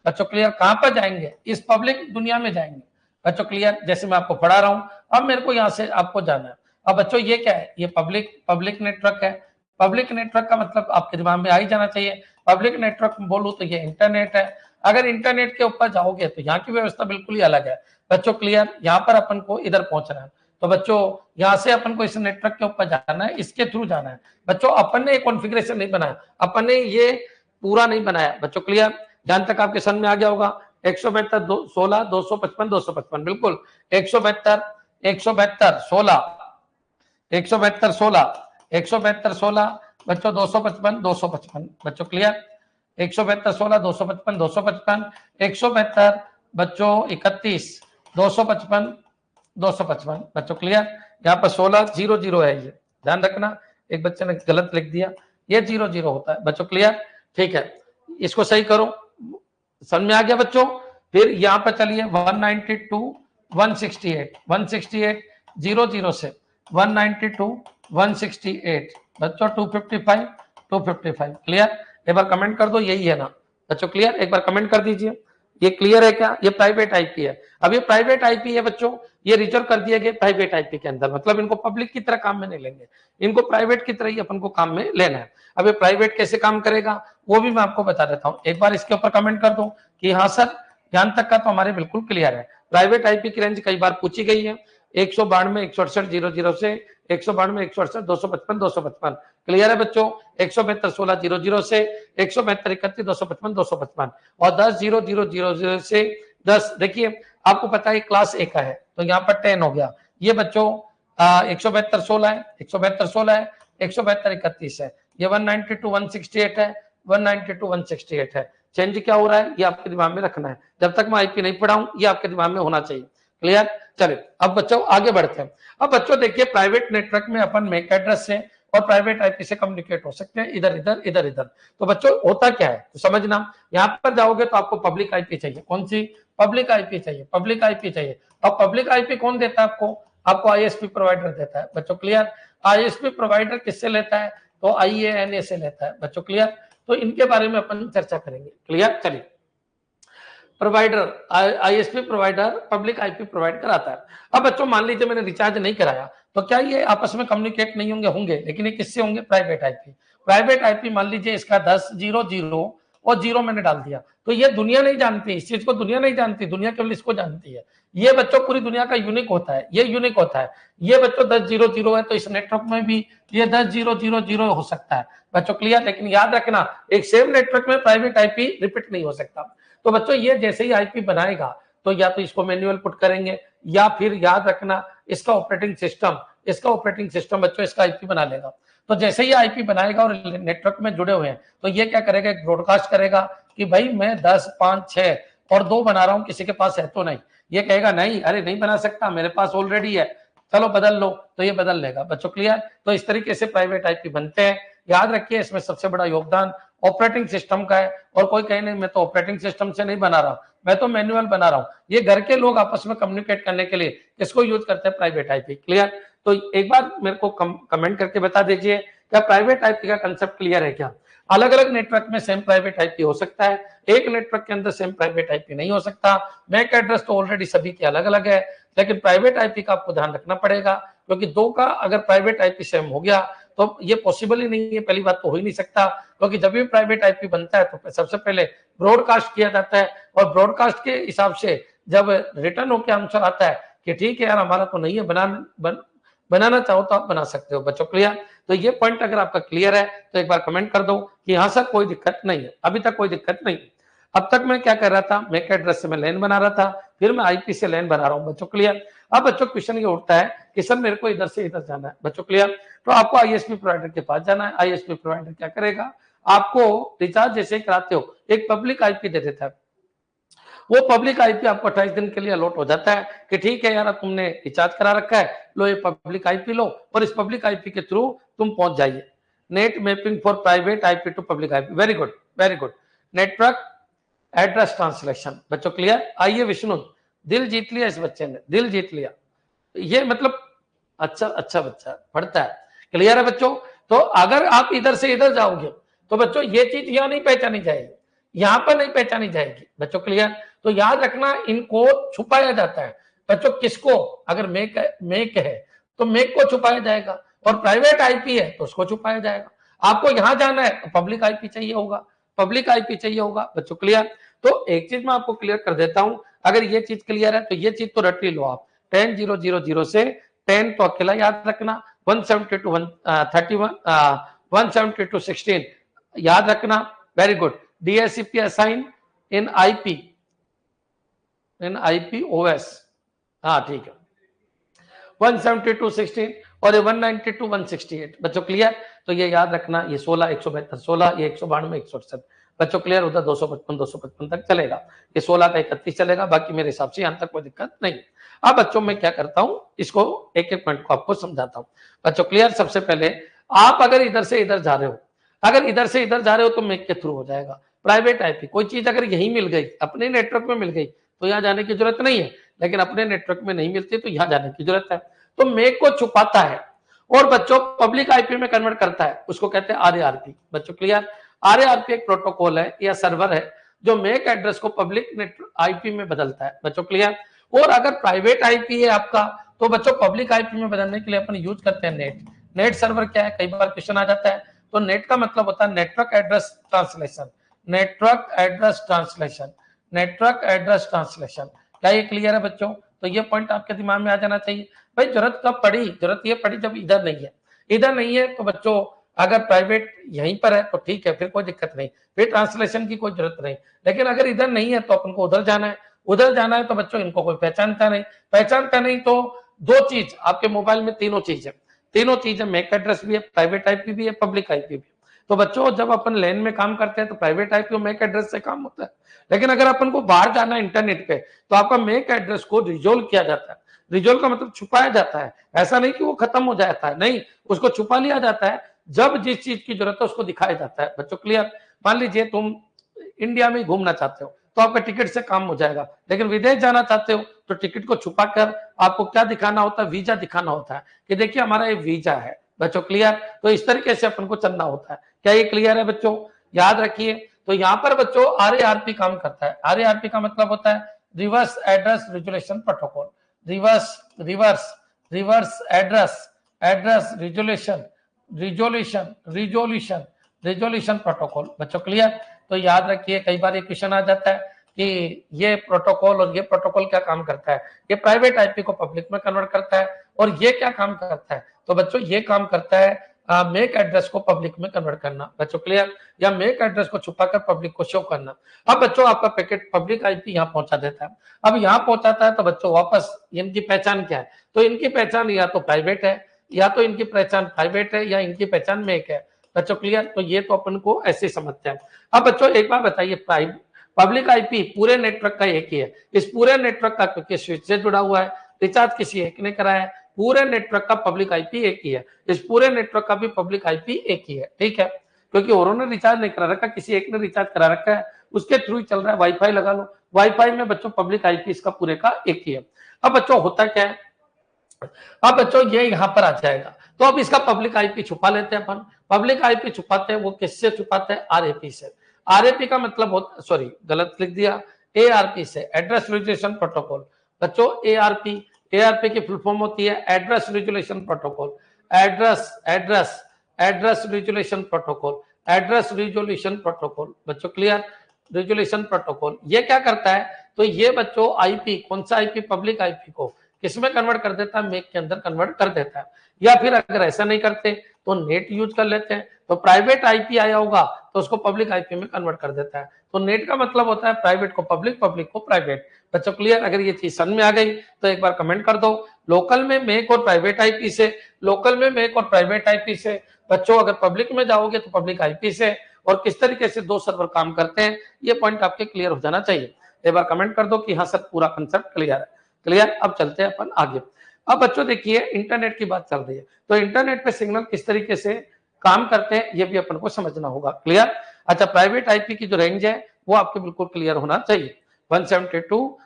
बच्चों क्लियर, कहाँ पर जाएंगे, इस पब्लिक दुनिया में जाएंगे। बच्चों क्लियर, जैसे मैं आपको पढ़ा रहा हूँ, अब मेरे को यहाँ से आपको जाना है। अब बच्चों ये क्या है, ये पब्लिक नेटवर्क है। पब्लिक नेटवर्क का मतलब आपके दिमाग में आ ही जाना चाहिए। पब्लिक नेटवर्क बोलूं तो ये इंटरनेट है। अगर इंटरनेट के ऊपर जाओगे तो यहाँ की व्यवस्था बिल्कुल ही अलग है। बच्चों क्लियर, यहाँ पर अपन को इधर पहुंचना है। तो बच्चों यहाँ से अपन को इस नेटवर्क के ऊपर जाना है, इसके थ्रू जाना है। बच्चों अपन ने कॉन्फ़िगरेशन नहीं बनाया, अपन ने ये पूरा नहीं बनाया। बच्चों क्लियर, जहां तक आपके समझ में आ गया होगा। 172 16 255 255 बिल्कुल 172 172 16 172 16 172 16 बच्चों 255 255 बच्चों क्लियर 172 16 255 255 172 बच्चों 31 255 255 बच्चों क्लियर। यहाँ पर 16 00 है, ये ध्यान रखना, एक बच्चे ने गलत लिख दिया, ये 00 होता है। बच्चों क्लियर, ठीक है, इसको सही करो। समझ में आ गया बच्चों। फिर यहाँ पर चलिए 192 168 168 00 से 192 168 बच्चों 255 255 क्लियर। एक बार कमेंट कर दो, यही है ना बच्चों क्लियर, एक बार कमेंट कर दीजिए। ये क्लियर है क्या? ये प्राइवेट आईपी है। अब ये प्राइवेट आईपी है बच्चों, ये रिजर्व कर दिए गए प्राइवेट आईपी के अंदर, मतलब इनको पब्लिक की तरह काम में नहीं लेंगे, इनको प्राइवेट की तरह ही अपन को काम में लेना है। अब ये प्राइवेट कैसे काम करेगा वो भी मैं आपको बता देता हूँ। एक बार इसके ऊपर कमेंट कर दो कि हाँ सर, ध्यान तक का तो हमारे बिल्कुल क्लियर है। प्राइवेट आईपी की रेंज कई बार पूछी गई है, 192 168 00 से 192 168 255 255 क्लियर है बच्चों। 172 16 00 से 172 31 255 255 और 10 0 0 0 0 से 10। देखिए आपको पता है क्लास ए का है तो यहाँ पर 10 हो गया। ये बच्चों 172 16 है, 172 16 है, 172 31 है, ये 192 168 है, 192 168 है। चेंज क्या हो रहा है ये आपके दिमाग में रखना है, जब तक मैं आईपी नहीं पढ़ाऊं ये आपके दिमाग में होना चाहिए। क्लियर, चलिए अब बच्चों आगे बढ़ते हैं। अब बच्चों देखिए प्राइवेट नेटवर्क में अपन मैक एड्रेस से और प्राइवेट आईपी से कम्युनिकेट हो सकते हैं, इधर इधर इधर इधर। तो बच्चों होता क्या है तो समझना, यहाँ पर जाओगे तो आपको पब्लिक आईपी चाहिए। कौन सी? पब्लिक आईपी चाहिए, पब्लिक आईपी चाहिए। अब पब्लिक आईपी कौन देता है आपको? आपको आईएसपी प्रोवाइडर देता है। बच्चों क्लियर, आईएसपी प्रोवाइडर किससे लेता है? तो आईएएनए से लेता है। बच्चों क्लियर, तो इनके बारे में अपन चर्चा करेंगे। क्लियर, चलिए provider ISP provider public IP provide कराता है। अब बच्चों मान लीजिए मैंने रिचार्ज नहीं कराया तो क्या ये आपस में कम्युनिकेट नहीं होंगे? होंगे, लेकिन ये किससे होंगे? Private IP. प्राइवेट आईपी मान लीजिए इसका 10 0 0 और 0 मैंने डाल दिया तो ये दुनिया नहीं जानती, इस चीज को दुनिया नहीं जानती, दुनिया केवल इसको जानती है। ये बच्चों पूरी दुनिया का यूनिक होता है, ये यूनिक होता है। ये बच्चों 10 0 0 है तो इस नेटवर्क में भी ये 10 0 0 0 हो सकता है। बच्चों क्लियर, लेकिन याद रखना एक सेम नेटवर्क में प्राइवेट आईपी रिपीट नहीं हो सकता। तो बच्चों ये जैसे ही आईपी बनाएगा तो या तो इसको मैन्युअल पुट करेंगे या फिर याद रखना इसका ऑपरेटिंग सिस्टम बच्चों इसका आईपी बना लेगा। तो जैसे ही आईपी बनाएगा और नेटवर्क में जुड़े हुए हैं तो ये क्या करेगा? एक ब्रॉडकास्ट करेगा कि भाई मैं 10 5 6 और 2 बना रहा हूं, किसी के पास है तो नहीं। ये कहेगा नहीं, अरे नहीं बना सकता, मेरे पास ऑलरेडी है, चलो बदल लो, तो ये बदल लेगा। बच्चों क्लियर, तो इस तरीके से प्राइवेट आईपी बनते हैं। याद रखिए इसमें सबसे बड़ा योगदान ऑपरेटिंग सिस्टम का है। और कोई कहे नहीं मैं तो ऑपरेटिंग सिस्टम से नहीं बना रहा, मैं तो मैनुअल बना रहा हूं। ये घर के लोग आपस में कम्युनिकेट करने के लिए किसको यूज करते हैं? Private IP. क्लियर, तो एक बार मेरे को कमेंट करके बता दीजिए क्या प्राइवेट आईपी का कंसेप्ट क्लियर है क्या? अलग अलग नेटवर्क में सेम प्राइवेट आईपी हो सकता है, एक नेटवर्क के अंदर सेम प्राइवेट आईपी नहीं हो सकता। मैक एड्रेस तो ऑलरेडी सभी के अलग अलग है, लेकिन प्राइवेट आईपी का आपको ध्यान रखना पड़ेगा क्योंकि दो का अगर प्राइवेट आईपी सेम हो गया तो ये पॉसिबल ही नहीं है, पहली बात तो हो ही नहीं सकता। क्योंकि जब भी प्राइवेट आईपी बनता है तो सबसे पहले ब्रॉडकास्ट किया जाता है और ब्रॉडकास्ट के हिसाब से जब रिटर्न होकर आंसर आता है कि ठीक है यार हमारा तो नहीं है, बनाना चाहो तो आप बना सकते हो। बच्चों क्लियर, तो ये पॉइंट अगर आपका क्लियर है तो एक बार कमेंट कर दो कि हाँ सर कोई दिक्कत नहीं है, अभी तक कोई दिक्कत नहीं। अब तक मैं क्या कर रहा था? मैक एड्रेस से मैं लेन बना रहा था, फिर मैं आईपी से लेन बना रहा हूँ। बच्चों क्लियर, अब बच्चों क्वेश्चन ये उठता है कि सर मेरे को इधर से इधर जाना है। बच्चों क्लियर, तो आपको आईएसपी प्रोवाइडर के पास जाना है। आईएसपी प्रोवाइडर क्या करेगा? आपको रिचार्ज जैसे कराते हो एक पब्लिक आईपी दे देता है। वो पब्लिक आईपी आपको 28 दिन के लिए अलॉट हो जाता है कि ठीक है यार तुमने रिचार्ज करा रखा है, लो ये पब्लिक आईपी लो और इस पब्लिक आईपी के थ्रू तुम पहुंच जाइए। NAT mapping for private IP to public IP, very good very good. Network address translation. बच्चों क्लियर, आइए विष्णु, दिल जीत लिया इस बच्चे ने, दिल जीत लिया। ये मतलब अच्छा अच्छा बच्चा पढ़ता है। क्लियर है बच्चों? तो अगर आप इधर से इधर जाओगे तो बच्चों ये चीज यहाँ नहीं पहचानी जाएगी, यहाँ पर नहीं पहचानी जाएगी बच्चों। क्लियर? तो याद रखना इनको छुपाया जाता है बच्चों। किसको? अगर मेक है तो मेक को छुपाया जाएगा, और प्राइवेट आईपी है तो उसको छुपाया जाएगा। आपको यहां जाना है तो पब्लिक आईपी चाहिए होगा, पब्लिक आईपी चाहिए होगा बच्चों। क्लियर? तो एक चीज मैं आपको क्लियर कर देता हूं, अगर ये चीज क्लियर है तो ये चीज तो रट ही लो आप। 10,000 से 10 तो अकेला याद रखना, 170 to 131, 170 to 16 याद रखना। Very good. DSCP असाइन इन आईपी ओएस, हाँ ठीक है। 170 to 16 और ये 190 to 168 बच्चों। क्लियर? तो ये याद रखना, ये 16, 172, 16, ये 192, 168 बच्चों। क्लियर? उधर 255, 255 तक चलेगा, ये 16 का 31 चलेगा। बाकी मेरे हिसाब से यहां तक कोई दिक्कत नहीं। अब बच्चों मैं क्या करता हूं, इसको एक एक पॉइंट को आपको समझाता हूं बच्चों। क्लियर? सबसे पहले आप अगर इधर से इधर जा रहे हो, अगर इधर से इधर जा रहे हो तो मेक के थ्रू हो जाएगा। प्राइवेट आईपी कोई चीज अगर यही मिल गई, अपने नेटवर्क में मिल गई तो यहाँ जाने की जरूरत नहीं है, लेकिन अपने नेटवर्क में नहीं मिलती तो यहाँ जाने की जरूरत है। तो मेक को छुपाता है और बच्चों पब्लिक आईपी में कन्वर्ट करता है, उसको कहते हैं आरएआरपी बच्चों। क्लियर? आरएआरपी एक प्रोटोकॉल है या सर्वर है जो मेक एड्रेस को पब्लिक नेटवर्क आईपी में बदलता है बच्चों। क्लियर? और अगर प्राइवेट आईपी है आपका तो बच्चों पब्लिक आईपी में बदलने के लिए अपन यूज करते हैं नेट। नेट सर्वर क्या है, कई बार क्वेश्चन आ जाता है। तो नेट का मतलब होता है network address translation, network address translation, network address translation. क्या ये क्लियर है बच्चों? तो ये पॉइंट आपके दिमाग में आ जाना चाहिए। भाई जरूरत कब पड़ी? जरूरत ये पड़ी जब इधर नहीं है। इधर नहीं है तो बच्चों अगर प्राइवेट यहीं पर है तो ठीक है, फिर कोई दिक्कत नहीं, फिर ट्रांसलेशन की कोई जरूरत नहीं। लेकिन अगर इधर नहीं है तो अपन को उधर जाना है। उधर जाना है तो बच्चों इनको कोई पहचानता नहीं, पहचानता नहीं तो दो चीज आपके मोबाइल में, तीनों चीज है, तीनों चीज है। मेक एड्रेस भी है, प्राइवेट आईपी भी है, पब्लिक आईपी भी है। तो बच्चों जब अपन लैन में काम करते हैं तो प्राइवेट आईपी और मेक एड्रेस से काम होता है। लेकिन अगर अपन को बाहर जाना है इंटरनेट पे तो आपका मेक एड्रेस को रिजोल्व किया जाता है। रिजोल्व का मतलब छुपाया जाता है, ऐसा नहीं कि वो खत्म हो जाता है, नहीं, उसको छुपा लिया जाता है। जब जिस चीज की जरूरत है उसको दिखाया जाता है बच्चों। क्लियर? मान लीजिए तुम इंडिया में घूमना चाहते हो तो आपका टिकट से काम हो जाएगा, लेकिन विदेश जाना चाहते हो तो टिकट को छुपाकर आपको क्या दिखाना होता है, वीजा दिखाना होता है कि देखिए हमारा ये वीजा है बच्चों। क्लियर? तो इस तरीके से अपन को चलना होता है। क्या ये क्लियर है बच्चों? याद रखिए। तो यहाँ पर बच्चों आरएआरपी काम करता है। आरएआरपी का मतलब होता है reverse address resolution protocol, reverse reverse reverse address resolution resolution resolution resolution protocol बच्चों। क्लियर? तो याद रखिए, कई बार ये क्वेश्चन आ जाता है कि ये प्रोटोकॉल और ये प्रोटोकॉल क्या काम करता है। ये प्राइवेट आईपी को पब्लिक में कन्वर्ट करता है, और ये क्या काम करता है? तो बच्चों ये काम करता है मेक एड्रेस को पब्लिक में कन्वर्ट करना बच्चों। क्लियर? या मेक एड्रेस को छुपाकर पब्लिक को शो करना। अब बच्चों आपका पैकेट पब्लिक आईपी यहाँ पहुंचा देता है। अब यहाँ पहुंचाता है तो बच्चों वापस इनकी पहचान क्या है? तो इनकी पहचान या तो प्राइवेट है, या तो इनकी पहचान प्राइवेट है, या इनकी पहचान मेक है बच्चों। क्लियर? तो ये तो अपन को ऐसे समझते हैं। अब बच्चों एक बार बताइए, पब्लिक आईपी पूरे नेटवर्क का एक ही है। इस पूरे नेटवर्क का क्योंकि स्विच से जुड़ा हुआ है, रिचार्ज किसी एक ने कराया है, पूरे नेटवर्क का पब्लिक आईपी एक ही है। इस पूरे नेटवर्क का भी पब्लिक आईपी एक ही है। ठीक है? क्योंकि औरों ने रिचार्ज नहीं करा रखा, किसी एक ने रिचार्ज करा रखा है, उसके थ्रू चल रहा है। वाईफाई लगा लो, वाईफाई में बच्चों पब्लिक आईपी इसका पूरे का एक ही है। अब बच्चों होता क्या है, अब बच्चों ये यहां पर आ जाएगा तो अब इसका पब्लिक आईपी छुपा लेते हैं अपन। पब्लिक आईपी छुपाते हैं, वो किससे छुपाते हैं? आरएपी से। आरएपी का मतलब होता, सॉरी गलत लिख दिया, एआरपी से, एड्रेस रिजोल्यूशन प्रोटोकॉल बच्चों। एआरपी, एआरपी की फुल फॉर्म होती है address resolution protocol. Address address address resolution protocol, address resolution protocol बच्चों। क्लियर? रिजोल्यूशन प्रोटोकॉल ये क्या करता है? तो ये बच्चों आईपी, कौन सा आईपी? पब्लिक आईपी को किसमें कन्वर्ट कर देता है? मेक के अंदर कन्वर्ट कर देता है। या फिर अगर ऐसा नहीं करते तो नेट यूज कर लेते हैं, तो प्राइवेट आईपी आया होगा तो उसको पब्लिक आईपी में कन्वर्ट कर देता है। तो नेट का मतलब होता है प्राइवेट को पब्लिक, पब्लिक को प्राइवेट बच्चों। क्लियर? अगर ये चीज समझ में आ गई तो एक बार कमेंट कर दो। लोकल में मेक और प्राइवेट आईपी से, लोकल में मेक और प्राइवेट आईपी से बच्चों। अगर पब्लिक में जाओगे तो पब्लिक आईपी से। और किस तरीके से दो सर्वर काम करते हैं, ये पॉइंट आपके क्लियर हो जाना चाहिए। एक बार कमेंट कर दो कि हाँ सर पूरा कंसेप्ट क्लियर है। क्लियर? अब चलते हैं अपन आगे। अब बच्चों देखिए इंटरनेट की बात चल रही है, तो इंटरनेट पे सिग्नल किस तरीके से काम करते हैं ये भी अपन को समझना होगा। क्लियर? अच्छा, प्राइवेट आईपी की जो रेंज है वो आपके बिल्कुल क्लियर होना चाहिए। 172,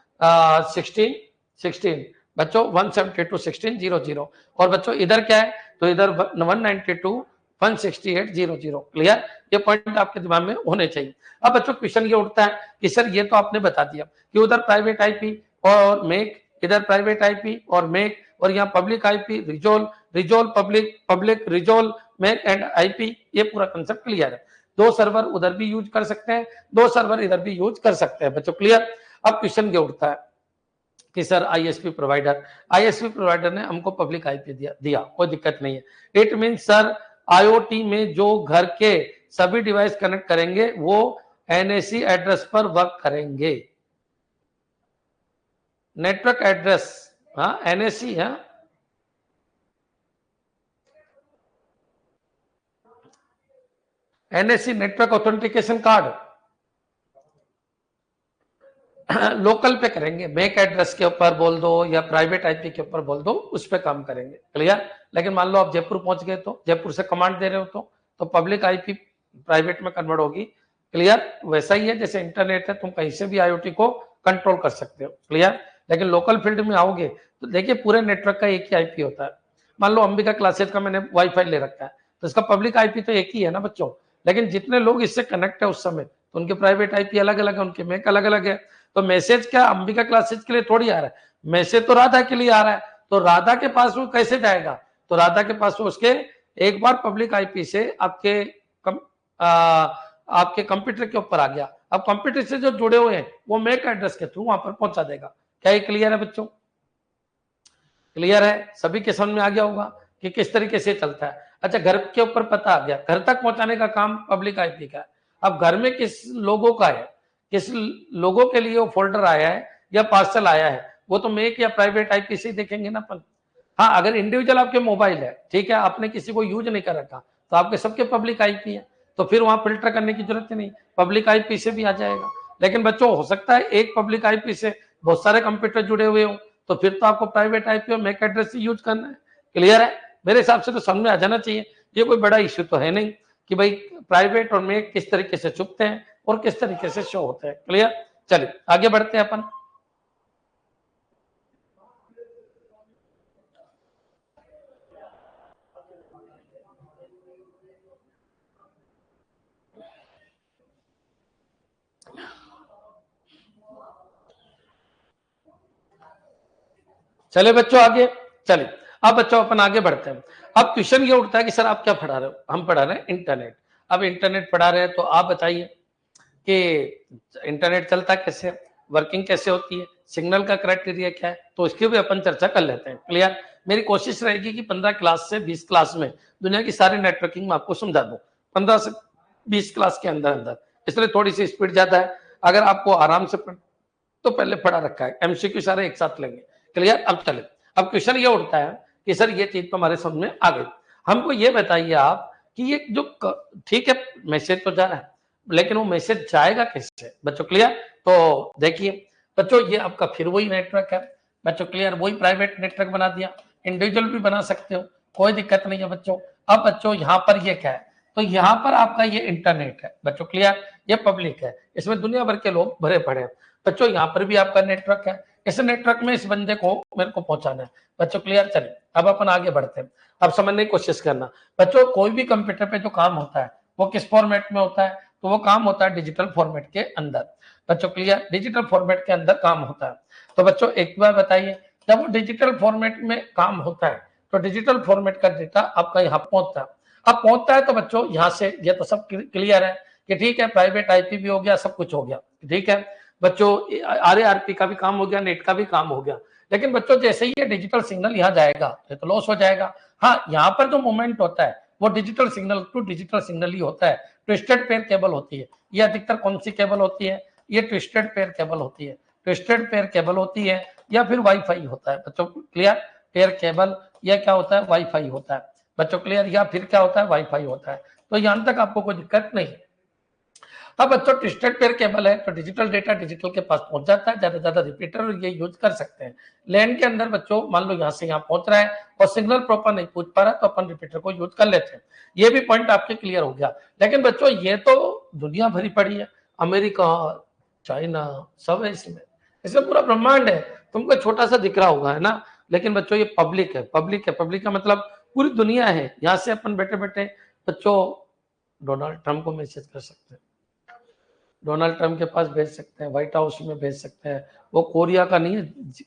16, बच्चों 172.16.00 और बच्चों इधर क्या है, तो इधर 192.168.00। क्लियर, ये पॉइंट आपके दिमाग में होने चाहिए। अब बच्चों क्वेश्चन ये उठता है कि सर ये तो आपने बता दिया कि उधर प्राइवेट आईपी और मेक, इधर प्राइवेट आईपी और मेक, और यहाँ public IP, resolve, resolve public, public resolve make and IP, ये पूरा कंसेप्ट क्लियर है। दो सर्वर उधर भी यूज कर सकते हैं, दो सर्वर इधर भी यूज कर सकते हैं बच्चों। क्लियर। अब क्वेश्चन ये उठता है कि सर आईएसपी प्रोवाइडर ने हमको पब्लिक आईपी दिया, कोई दिक्कत नहीं है। इट मीन सर आईओटी में जो घर के सभी डिवाइस कनेक्ट करेंगे वो एनएसी एड्रेस पर वर्क करेंगे। नेटवर्क एड्रेस, हाँ एनएसी है, NAC network authentication card local पे करेंगे, मैक एड्रेस के ऊपर बोल दो या प्राइवेट आईपी के ऊपर बोल दो, उस पे काम करेंगे। क्लियर। लेकिन मान लो आप जयपुर पहुंच गए तो जयपुर से कमांड दे रहे हो तो पब्लिक आईपी प्राइवेट में कन्वर्ट होगी। क्लियर। वैसा ही है जैसे इंटरनेट है, तुम कहीं से भी आईओटी को कंट्रोल कर सकते हो। क्लियर। लेकिन लोकल फील्ड में आओगे तो देखिए पूरे नेटवर्क का एक ही आईपी होता है। मान लो अंबिका क्लासेज का मैंने वाईफाई ले रखा है तो इसका पब्लिक आईपी तो एक ही है ना बच्चों, लेकिन जितने लोग इससे कनेक्ट है उस समय तो उनके प्राइवेट आईपी अलग अलग है, उनके मैक अलग अलग है। तो मैसेज क्या अंबिका क्लासेज के लिए थोड़ी आ रहा है, मैसेज तो राधा के लिए आ रहा है। तो राधा के पास वो कैसे जाएगा, तो राधा के पास वो उसके एक बार पब्लिक आईपी से आपके कंप्यूटर के ऊपर आ गया। अब कंप्यूटर से जो जुड़े हुए हैं वो मैक एड्रेस के थ्रू वहां पर पहुंचा देगा। क्या ये क्लियर है बच्चों? क्लियर है, सभी के समझ में आ गया होगा कि किस तरीके से चलता है। अच्छा, घर के ऊपर पता आ गया, घर तक पहुंचाने का काम पब्लिक आईपी का है। अब घर में किस लोगों का है, किस लोगों के लिए वो फोल्डर आया है या पार्सल आया है, वो तो मेक या प्राइवेट आईपी से देखेंगे ना अपन। हाँ, अगर इंडिविजुअल आपके मोबाइल है, ठीक है, आपने किसी को यूज नहीं कर रखा तो आपके सबके पब्लिक आईपी है, तो फिर वहां फिल्टर करने की जरूरत ही नहीं, पब्लिक आईपी से भी आ जाएगा। लेकिन बच्चों हो सकता है एक पब्लिक आईपी से बहुत सारे कंप्यूटर जुड़े हुए हो, तो फिर तो आपको प्राइवेट आईपी और मैक एड्रेस ही यूज करना है। क्लियर है? मेरे हिसाब से तो समझ में आ जाना चाहिए, ये कोई बड़ा इश्यू तो है नहीं कि भाई प्राइवेट और मैक किस तरीके से छुपते हैं और किस तरीके से शो होते हैं। क्लियर। चलिए आगे बढ़ते हैं अपन। चले बच्चों आगे, चलिए अब बच्चों अपन आगे बढ़ते हैं। अब क्वेश्चन ये उठता है कि सर आप क्या पढ़ा रहे हो? हम पढ़ा रहे हैं इंटरनेट। अब इंटरनेट पढ़ा रहे हैं तो आप बताइए कि इंटरनेट चलता कैसे, वर्किंग कैसे होती है, सिग्नल का क्राइटेरिया क्या है, तो इसकी भी अपन चर्चा कर लेते हैं। क्लियर। मेरी कोशिश रहेगी कि 15 क्लास से 20 क्लास में दुनिया की सारी नेटवर्किंग में आपको समझा दूं, 15 से 20 क्लास के अंदर अंदर, इसलिए थोड़ी सी स्पीड ज्यादा है। अगर आपको आराम से तो पहले पढ़ा रखा है, एमसीक्यू सारे एक साथ लेंगे। क्लियर। अब चले, अब क्वेश्चन ये उठता है कि सर ये चीज तो हमारे समझ में आ गई, हमको ये बताइए आप कि ये जो ठीक है मैसेज तो जा रहा है लेकिन वो मैसेज जाएगा कैसे बच्चों? क्लियर। तो देखिए बच्चों ये आपका फिर वही नेटवर्क है बच्चों। क्लियर। वही प्राइवेट नेटवर्क बना दिया, इंडिविजुअल भी बना सकते हो, कोई दिक्कत नहीं है बच्चों। अब बच्चों यहाँ पर ये क्या है, तो यहाँ पर आपका ये इंटरनेट है बच्चों। क्लियर। ये पब्लिक है, इसमें दुनिया भर के लोग भरे पड़े हैं बच्चों। यहाँ पर भी आपका नेटवर्क है, इस नेटवर्क में इस बंदे को मेरे को पहुंचाना है बच्चों। क्लियर। चलिए अब अपन आगे बढ़ते हैं, अब समझने की कोशिश करना बच्चों। कोई भी कंप्यूटर पे जो काम होता है वो किस फॉर्मेट में होता है, तो वो काम होता है डिजिटल फॉर्मेट के अंदर बच्चों। क्लियर। डिजिटल फॉर्मेट के अंदर काम होता है। तो बच्चों एक बार बताइए, जब वो डिजिटल फॉर्मेट में काम होता है तो डिजिटल फॉर्मेट का डेटा आपका यहाँ पहुंचता है। अब पहुंचता है तो बच्चों यहाँ से ये तो सब क्लियर है कि ठीक है प्राइवेट आईपी भी हो गया, सब कुछ हो गया, ठीक है बच्चों। आरएआरपी का भी काम हो गया, नेट का भी काम हो गया। लेकिन बच्चों जैसे ही ये डिजिटल सिग्नल यहाँ जाएगा तो लॉस हो जाएगा। हाँ, यहाँ पर जो मूवमेंट होता है वो digital signal to digital signal ही होता है। ट्विस्टेड पेयर केबल होती है, ये अधिकतर कौन सी केबल होती है, ये ट्विस्टेड पेयर केबल होती है। ट्विस्टेड पेयर केबल होती है या फिर वाईफाई होता है बच्चों। क्लियर। पेयर केबल या क्या होता है, वाईफाई होता है बच्चों। क्लियर। या फिर क्या होता है, वाईफाई होता है। तो यहां तक आपको कोई दिक्कत नहीं। अब बच्चों ट्विस्टेड पेयर केबल है तो डिजिटल डेटा डिजिटल के पास पहुंच जाता है, ज्यादा ज्यादा रिपीटर ये यूज कर सकते हैं। लैन के अंदर बच्चों मान लो यहाँ से यहाँ पहुंच रहा है और सिग्नल प्रॉपर नहीं पहुंच पा रहा तो अपन रिपीटर को यूज कर लेते हैं। ये भी पॉइंट आपके क्लियर हो गया। लेकिन बच्चों ये तो दुनिया भरी पड़ी है, अमेरिका, चाइना, सब है इसमें, इसमें पूरा ब्रह्मांड है। तुमको छोटा सा दिख रहा होगा, है ना, लेकिन बच्चों ये पब्लिक है, पब्लिक का मतलब पूरी दुनिया है। यहाँ से अपन बैठे बैठे बच्चों डोनाल्ड ट्रंप को मैसेज कर सकते हैं, डोनाल्ड ट्रंप के पास भेज सकते हैं, व्हाइट हाउस में भेज सकते हैं, वो कोरिया का नहीं है,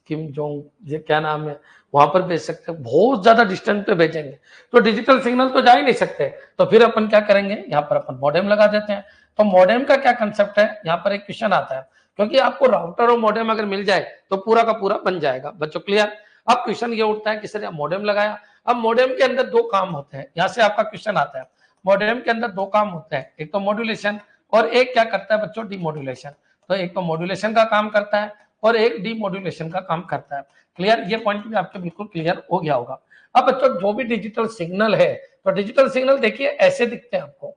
किम जोंग, ये क्या नाम है, वहां पर भेज सकते हैं, बहुत ज्यादा डिस्टेंस पे भेजेंगे तो डिजिटल सिग्नल तो जा ही नहीं सकते। तो फिर अपन क्या करेंगे, यहाँ पर अपन मॉडेम लगा देते हैं। तो मॉडेम का क्या कंसेप्ट है, यहाँ पर एक क्वेश्चन आता है, क्योंकि आपको राउटर और मॉडेम अगर मिल जाए तो पूरा का पूरा बन जाएगा बच्चों, क्लियर। अब क्वेश्चन ये उठता है कि सर मॉडेम लगाया, अब मॉडेम के अंदर दो काम होते हैं, यहाँ से आपका क्वेश्चन आता है, मॉडेम के अंदर दो काम होते हैं, एक तो मॉड्यूलेशन और एक क्या करता है बच्चों, डीमॉड्यूलेशन। तो एक तो मॉड्यूलेशन का काम करता है और एक डीमॉड्यूलेशन का काम करता है, क्लियर। ये पॉइंट भी आपके बिल्कुल क्लियर हो गया होगा। अब बच्चों जो भी डिजिटल सिग्नल है, तो डिजिटल सिग्नल देखिए ऐसे दिखते हैं आपको,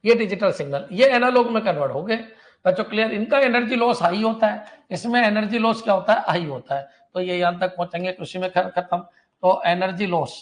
ये डिजिटल सिग्नल, ये एनालॉग में कन्वर्ट हो गए बच्चों, क्लियर। इनका एनर्जी लॉस हाई होता है, इसमें एनर्जी लॉस क्या होता है, हाई होता है। तो ये यहां तक पहुंचेंगे, कृषि में खत्म। तो एनर्जी लॉस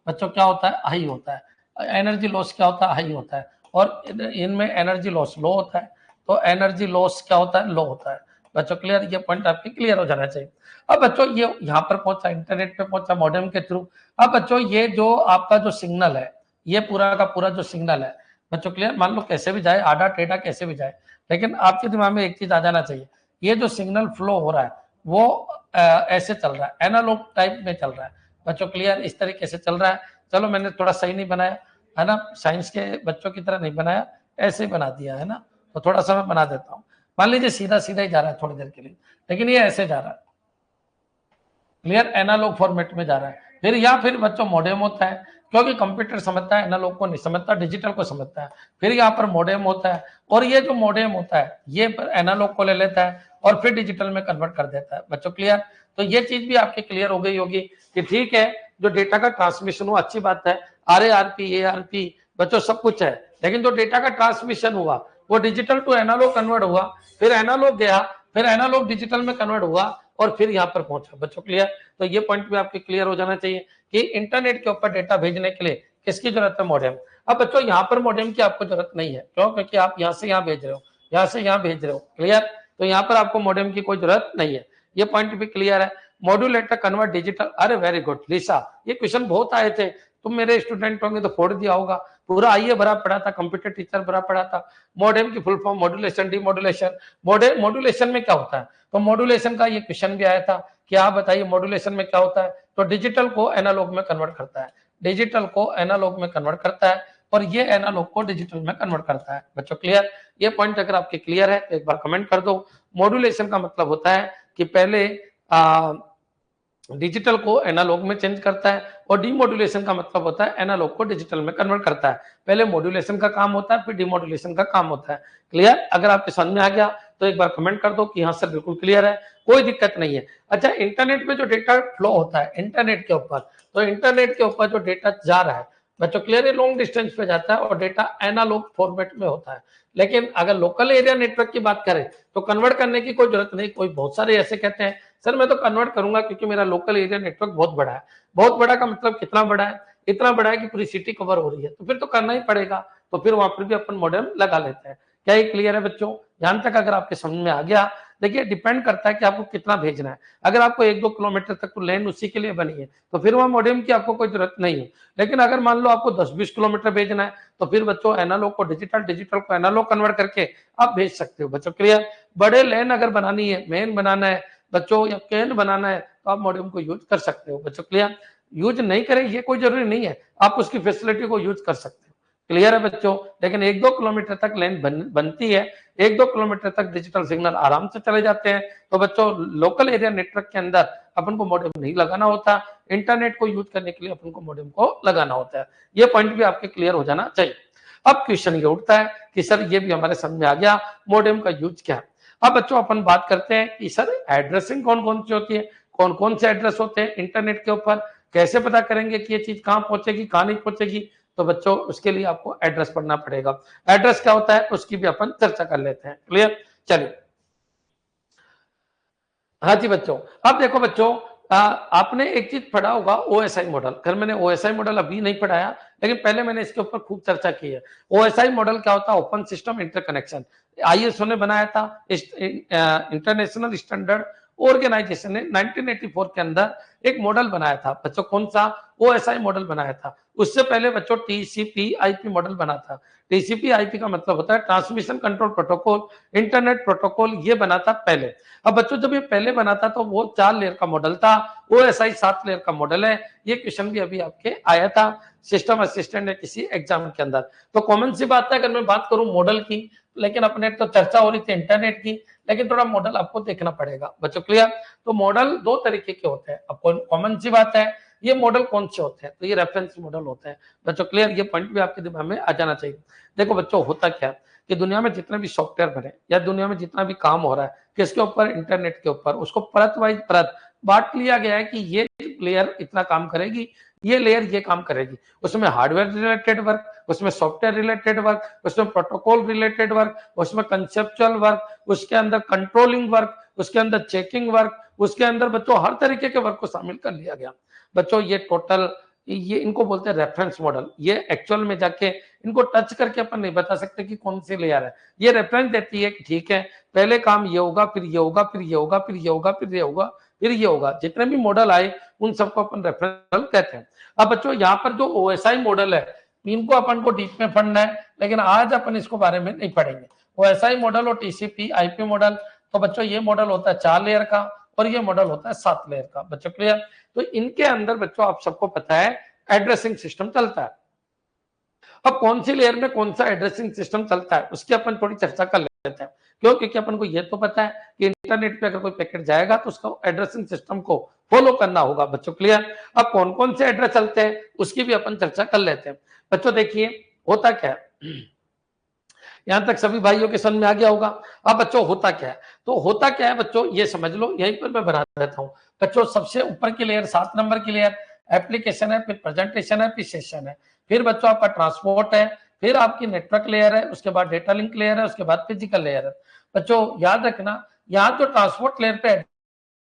बच्चों क्या होता है, हाई होता है। एनर्जी लॉस क्या होता है, हाई होता है। और इनमें एनर्जी लॉस लो होता है, तो एनर्जी लॉस क्या होता है, लो होता है बच्चों, क्लियर। ये पॉइंट आपके क्लियर हो जाना चाहिए। अब बच्चों ये यहाँ पर पहुंचा, इंटरनेट पे पहुंचा मॉडेम के थ्रू। अब बच्चों ये जो आपका जो सिग्नल है, ये पूरा का पूरा जो सिग्नल है बच्चों, क्लियर। मान लो कैसे भी जाए, आधा टेढ़ा कैसे भी जाए, लेकिन आपके दिमाग में एक चीज आ जाना चाहिए, ये जो सिग्नल फ्लो हो रहा है वो ऐसे चल रहा है, एनालॉग टाइप में चल रहा है बच्चों, क्लियर। इस तरीके से चल रहा है। चलो मैंने थोड़ा सही नहीं बनाया, है ना, साइंस के बच्चों की तरह नहीं बनाया, ऐसे ही बना दिया, है ना। तो थोड़ा सा मैं बना देता हूँ। मान लीजिए सीधा सीधा ही जा रहा है थोड़ी देर के लिए, लेकिन ये ऐसे जा रहा है, क्लियर, एनालॉग फॉर्मेट में जा रहा है। फिर या फिर बच्चों मॉडेम होता है, क्योंकि कंप्यूटर समझता है, एनालॉग को नहीं समझता, डिजिटल को समझता है। फिर यहाँ पर मॉडेम होता है, और ये जो मॉडेम होता है ये एनालॉग को ले लेता है और फिर डिजिटल में कन्वर्ट कर देता है बच्चों, क्लियर। तो ये चीज भी आपके क्लियर हो गई होगी कि ठीक है, जो डेटा का ट्रांसमिशन हुआ अच्छी बात है, RARP ARP बच्चों सब कुछ है, लेकिन जो डेटा का ट्रांसमिशन हुआ वो डिजिटल टू एनालॉग कन्वर्ट हुआ, फिर एनालॉग गया, फिर एनालॉग डिजिटल में कन्वर्ट हुआ और फिर यहाँ पर पहुंचा बच्चों, क्लियर। तो ये पॉइंट भी आपके क्लियर हो जाना चाहिए कि इंटरनेट के ऊपर डेटा भेजने के लिए किसकी जरूरत है, मॉडेम। अब बच्चों यहाँ पर मॉडेम की आपको जरूरत नहीं है, क्यों, क्योंकि आप यहाँ से यहाँ भेज रहे हो, यहाँ से यहाँ भेज रहे हो, क्लियर। तो यहाँ पर आपको मॉडेम की कोई जरूरत नहीं है, ये पॉइंट भी क्लियर है। मॉड्यूलेटर कन्वर्ट डिजिटल, अरे वेरी गुड लिसा, ये क्वेश्चन बहुत आए थे, तुम मेरे स्टूडेंट होंगे तो फोड़ दिया होगा, पूरा आइए भरा पड़ा था, कंप्यूटर टीचर भरा पड़ा था। मॉडेम की full form modulation, demodulation. Modulation में क्या होता है, तो मॉड्यूलेशन का ये क्वेश्चन भी आया था कि आप बताइए मॉड्यूलेशन में क्या होता है, तो डिजिटल को एनालॉग में कन्वर्ट करता है, डिजिटल को एनालॉग में कन्वर्ट करता है, और ये एनालॉग को डिजिटल में कन्वर्ट करता है बच्चों, क्लियर। ये पॉइंट अगर आपके क्लियर है तो एक बार कमेंट कर दो। मॉड्यूलेशन का मतलब होता है कि पहले डिजिटल को एनालॉग में चेंज करता है, और डीमॉड्यूलेशन का मतलब होता है एनालॉग को डिजिटल में कन्वर्ट करता है। पहले मॉड्यूलेशन का काम होता है, फिर डीमॉड्यूलेशन का काम होता है, क्लियर। अगर आपके समझ में आ गया तो एक बार कमेंट कर दो कि हाँ सर बिल्कुल क्लियर है, कोई दिक्कत नहीं है। अच्छा, इंटरनेट पे जो डेटा फ्लो होता है इंटरनेट के ऊपर, तो इंटरनेट के ऊपर जो डेटा जा रहा है बच्चों, क्लियर है, लॉन्ग डिस्टेंस पे जाता है और डेटा एनालॉग फॉर्मेट में होता है। लेकिन अगर लोकल एरिया नेटवर्क की बात करें तो कन्वर्ट करने की कोई जरूरत नहीं। कोई बहुत सारे ऐसे कहते हैं सर मैं तो कन्वर्ट करूंगा क्योंकि मेरा लोकल एरिया नेटवर्क बहुत बड़ा है। बहुत बड़ा का मतलब कितना बड़ा है, इतना बड़ा है कि पूरी सिटी कवर हो रही है, तो फिर तो करना ही पड़ेगा, तो फिर वहां पर भी अपन मॉडेम लगा लेते हैं। क्या ये क्लियर है बच्चों, यहां तक अगर आपके समझ में आ गया। देखिए डिपेंड करता है कि आपको कितना भेजना है। अगर आपको 1-2 किलोमीटर तक तो लैंड उसी के लिए बनी है तो फिर वहां मॉडेम की आपको कोई जरूरत नहीं है। लेकिन अगर मान लो आपको 10-20 किलोमीटर भेजना है तो फिर बच्चों एनालॉग को डिजिटल, डिजिटल को एनालॉग कन्वर्ट करके आप भेज सकते हो बच्चों, क्लियर। बड़े लैन अगर बनानी है, मेन बनाना है बच्चों या कैन बनाना है तो आप मॉडेम को यूज कर सकते हो बच्चों, क्लियर। यूज नहीं करें ये कोई जरूरी नहीं है, आप उसकी फैसिलिटी को यूज कर सकते हो, क्लियर है बच्चों। लेकिन 1-2 किलोमीटर तक लाइन बनती है, 1-2 किलोमीटर तक डिजिटल सिग्नल आराम से चले जाते हैं, तो बच्चों लोकल एरिया नेटवर्क के अंदर अपन को मॉडेम नहीं लगाना होता, इंटरनेट को यूज करने के लिए अपन को मॉडेम को लगाना होता है। ये पॉइंट भी आपके क्लियर हो जाना चाहिए। अब क्वेश्चन ये उठता है कि सर ये भी हमारे समझ में आ गया मॉडेम का यूज क्या है। अब बच्चों अपन बात करते हैं कि सर एड्रेसिंग कौन कौन सी होती है, कौन कौन से एड्रेस होते हैं इंटरनेट के ऊपर, कैसे पता करेंगे कि ये चीज कहाँ पहुंचेगी कहाँ नहीं पहुंचेगी। तो बच्चों उसके लिए आपको एड्रेस पढ़ना पड़ेगा। एड्रेस क्या होता है उसकी भी अपन चर्चा कर लेते हैं, क्लियर। चलिए हाँ जी बच्चों, अब देखो बच्चों आपने एक चीज पढ़ा होगा ओएसआई मॉडल। खैर मैंने ओएसआई मॉडल अभी नहीं पढ़ाया, लेकिन पहले मैंने इसके ऊपर खूब चर्चा की है। ओएसआई मॉडल क्या होता है? Open system interconnection. आईएसओ ने बनाया था, इंटरनेशनल स्टैंडर्ड ऑर्गेनाइजेशन ने 1984 के अंदर एक मॉडल बनाया था बच्चों। कौन सा? ओएसआई मॉडल बनाया था। उससे पहले बच्चों टीसीपी आईपी मॉडल बना था। टीसीपी आईपी का मतलब होता है transmission control protocol, internet protocol, ये बना था पहले। अब बच्चों जब ये पहले बना था तो वो 4 लेयर का मॉडल था, ओएसआई 7 लेयर का मॉडल है। ये क्वेश्चन भी अभी आपके आया था सिस्टम असिस्टेंट या किसी एग्जाम के अंदर। तो कॉमन सी बात है, अगर मैं बात करूं मॉडल की, लेकिन अपने तो चर्चा हो रही थी इंटरनेट की, लेकिन थोड़ा मॉडल आपको देखना पड़ेगा बच्चों। क्लियर? तो मॉडल 2 तरीके के होते हैं। अब कॉमन सी बात है, ये मॉडल कौन से होते हैं? तो ये रेफरेंस मॉडल होते हैं बच्चों। क्लियर? ये पॉइंट भी आपके दिमाग में आ जाना चाहिए। देखो बच्चों, होता क्या है कि दुनिया में जितने भी सॉफ्टवेयर बने या दुनिया में जितना भी काम हो रहा है किसके ऊपर? इंटरनेट के ऊपर। उसको परत वाइज परत बांट लिया गया है कि ये लेयर इतना काम करेगी, ये लेयर ये काम करेगी। उसमें हार्डवेयर रिलेटेड वर्क, उसमें सॉफ्टवेयर रिलेटेड वर्क, उसमें प्रोटोकॉल रिलेटेड वर्क, उसमें कंसेप्चुअल वर्क, उसके अंदर कंट्रोलिंग वर्क, उसके अंदर चेकिंग वर्क, उसके अंदर बच्चों हर तरीके के वर्क को शामिल कर लिया गया बच्चों। ये टोटल, ये इनको बोलते हैं रेफरेंस मॉडल। ये एक्चुअल में जाके इनको टच करके अपन नहीं बता सकते कि कौन सी लेयर है। ये रेफरेंस देती है कि ठीक है, पहले काम ये होगा, फिर ये होगा, फिर ये होगा, फिर ये होगा, फिर ये होगा, फिर ये होगा। जितने भी मॉडल आए उन सबको अपन रेफरेंस मॉडल कहते हैं। अब बच्चों यहाँ पर जो ओएसआई मॉडल है, इनको अपन को डीप में पढ़ना है, लेकिन आज अपन इसको बारे में नहीं पढ़ेंगे। ओएसआई मॉडल और टीसीपी आईपी मॉडल, तो बच्चों ये मॉडल होता है 4 लेयर का और ये मॉडल होता है 7 लेयर का बच्चों। क्लियर? तो इनके अंदर बच्चों आप सबको पता है एड्रेसिंग सिस्टम चलता है। अब कौन सी लेयर में कौन सा एड्रेसिंग सिस्टम चलता है उसकी अपन थोड़ी चर्चा कर लेते हैं। क्यों? क्योंकि अपन को ये तो पता है कि इंटरनेट पे अगर कोई पैकेट जाएगा तो उसका एड्रेसिंग सिस्टम को फॉलो करना होगा बच्चों। क्लियर? अब कौन कौन से एड्रेस चलते हैं उसकी भी अपन चर्चा कर लेते हैं बच्चों। देखिए होता क्या है, यहां तक सभी भाइयों के समझ में आ गया होगा। अब बच्चों होता क्या है? तो होता क्या है बच्चों, ये समझ लो, यहीं पर मैं बना देता हूं बच्चों। सबसे ऊपर की लेयर 7 नंबर की लेयर एप्लीकेशन है, फिर प्रेजेंटेशन है, फिर सेशन है, फिर बच्चों आपका ट्रांसपोर्ट है, फिर आपकी नेटवर्क लेयर है, उसके बाद डेटा लिंक लेयर है, उसके बाद फिजिकल लेयर है। बच्चों याद रखना, यहाँ जो ट्रांसपोर्ट लेयर पे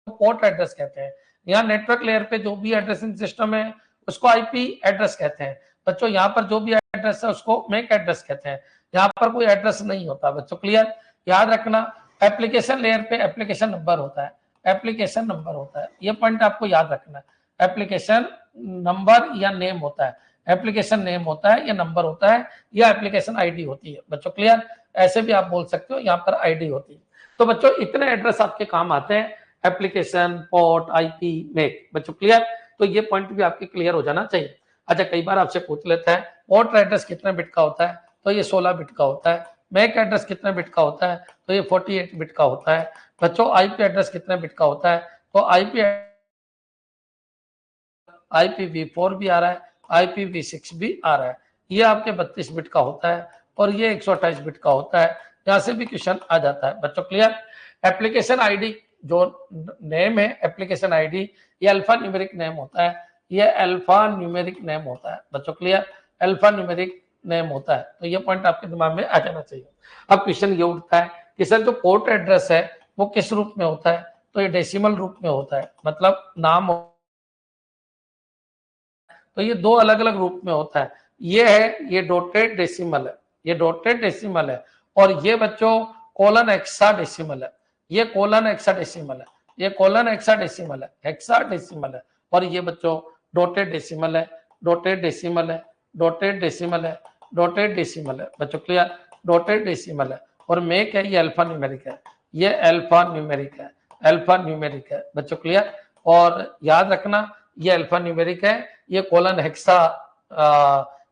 पोर्ट एड्रेस कहते हैं, यहाँ नेटवर्क लेयर पे जो भी एड्रेसिंग सिस्टम है उसको आईपी एड्रेस कहते हैं बच्चों। यहाँ पर जो भी एड्रेस है उसको मैक एड्रेस कहते हैं। यहाँ पर कोई एड्रेस नहीं होता बच्चों। क्लियर? याद रखना, एप्लीकेशन लेयर पे एप्लीकेशन नंबर होता है, एप्लीकेशन नंबर होता है, ये पॉइंट आपको याद रखना है। एप्लीकेशन नंबर या नेम होता है, एप्लीकेशन नेम होता है या नंबर होता है या एप्लीकेशन आईडी होती है बच्चों। क्लियर? ऐसे भी आप बोल सकते हो, यहाँ पर आईडी होती है। तो बच्चों इतने एड्रेस आपके काम आते हैं, एप्लीकेशन, पोर्ट, आईपी, मैक बच्चों। क्लियर? तो ये पॉइंट भी आपके क्लियर हो जाना चाहिए। अच्छा, कई बार आपसे पूछ लेता है पोर्ट एड्रेस कितने बिट का होता है? तो ये 16 बिट का होता है। मैक एड्रेस कितने बिट का होता है? तो ये 48 बिट का होता है बच्चों। आईपी एड्रेस कितने बिट का होता है? तो IPv4 भी आ रहा है, IPv6 भी आ रहा है। ये आपके 32 बिट का होता है और ये 128 बिट का होता है। यहाँ से भी क्वेश्चन आ जाता है बच्चों। क्लियर? एप्लीकेशन आईडी जो नेम है, एप्लीकेशन आईडी, ये अल्फा न्यूमेरिक नेम होता है, ये अल्फा न्यूमेरिक नेम होता है बच्चों। क्लियर? अल्फा न्यूमेरिक नेम होता है। तो ये पॉइंट आपके दिमाग में आ जाना चाहिए। अब क्वेश्चन ये उठता है कि सर जो पोर्ट एड्रेस है वो किस रूप में होता है? तो ये डेसिमल रूप में होता है, मतलब नाम। तो ये 2 अलग अलग रूप में होता है। ये है, ये डॉटेड डेसिमल है, ये डॉटेड डेसिमल है, और ये बच्चों कोलन हेक्सा डेसिमल है। ये कोलन हेक्सा डेसिमल है, ये कोलन हेक्सा डेसिमल है, हेक्सा डेसिमल है, और ये बच्चों डॉटेड डेसिमल है, डॉटेड डेसिमल है, डॉटेड डेसिमल है, डॉटेड डेसिमल है बच्चों। क्लियर? डॉटेड डेसिमल है। और मेक है, ये अल्फा न्यूमेरिक है, ये अल्फा न्यूमेरिक है, अल्फा न्यूमेरिक है बच्चों। क्लियर? और याद रखना, ये अल्फा न्यूमेरिक है, ये colon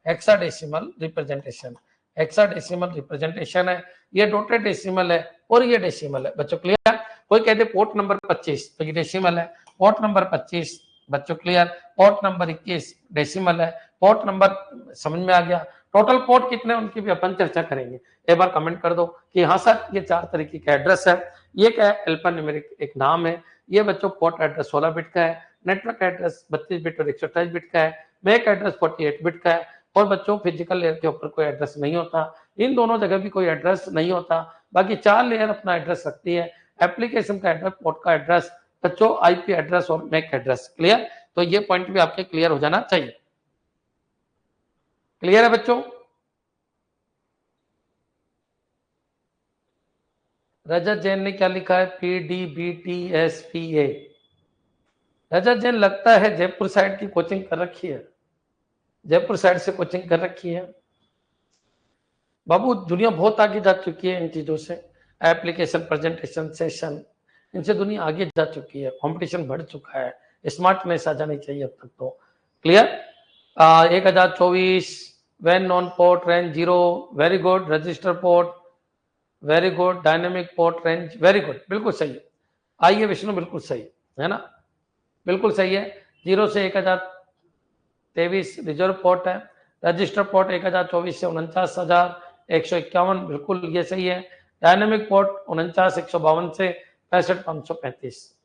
hexadecimal representation, hexadecimal representation है, ये डॉटेड डेसिमल है और ये डेसिमल है बच्चों। क्लियर? कोई कहते पोर्ट नंबर 25 तो ये डेसिमल है, पोर्ट नंबर 25 बच्चों। क्लियर? पोर्ट नंबर 21 डेसिमल है, पोर्ट नंबर समझ में आ गया। टोटल पोर्ट कितने उनकी भी अपन चर्चा करेंगे। एक बार कमेंट कर दो कि हाँ सर ये 4 तरीके का एड्रेस है। ये क्या है? अल्फा न्यूमेरिक एक नाम है। ये बच्चों पोर्ट एड्रेस 16 बिट का है, नेटवर्क एड्रेस 32 बिट और 128 बिट का है, मैक एड्रेस 48 बिट का है, और बच्चों फिजिकल लेयर के ऊपर कोई एड्रेस नहीं होता, इन दोनों जगह भी कोई एड्रेस नहीं होता। बाकी 4 लेयर अपना एड्रेस रखती है। एप्लीकेशन का एड्रेस, पोर्ट का एड्रेस, बच्चों आईपी एड्रेस और मैक एड्रेस। क्लियर? तो ये पॉइंट भी आपके क्लियर हो जाना चाहिए। क्लियर है बच्चों? रजत जैन ने क्या लिखा है? PDBTSPA। रजत जैन लगता है जयपुर साइड की कोचिंग कर रखी है, जयपुर साइड से कोचिंग कर रखी है। बाबू दुनिया बहुत आगे जा चुकी है इन चीजों से, एप्लीकेशन, प्रेजेंटेशन, सेशन, इनसे दुनिया आगे जा चुकी है, कंपटीशन बढ़ चुका है, स्मार्टनेस आ जानी चाहिए अब तक तो। Clear? 1024 well known port range 0, very good. Register port very good. Dynamic port range very good, बिल्कुल सही है। आइए विष्णु, बिल्कुल सही है ना, बिल्कुल सही है। 0 से 1023 रिजर्व पोर्ट है। रजिस्टर पोर्ट 1024 से 49,151, बिल्कुल ये सही है। डायनेमिक पोर्ट 49,152 से 65,535।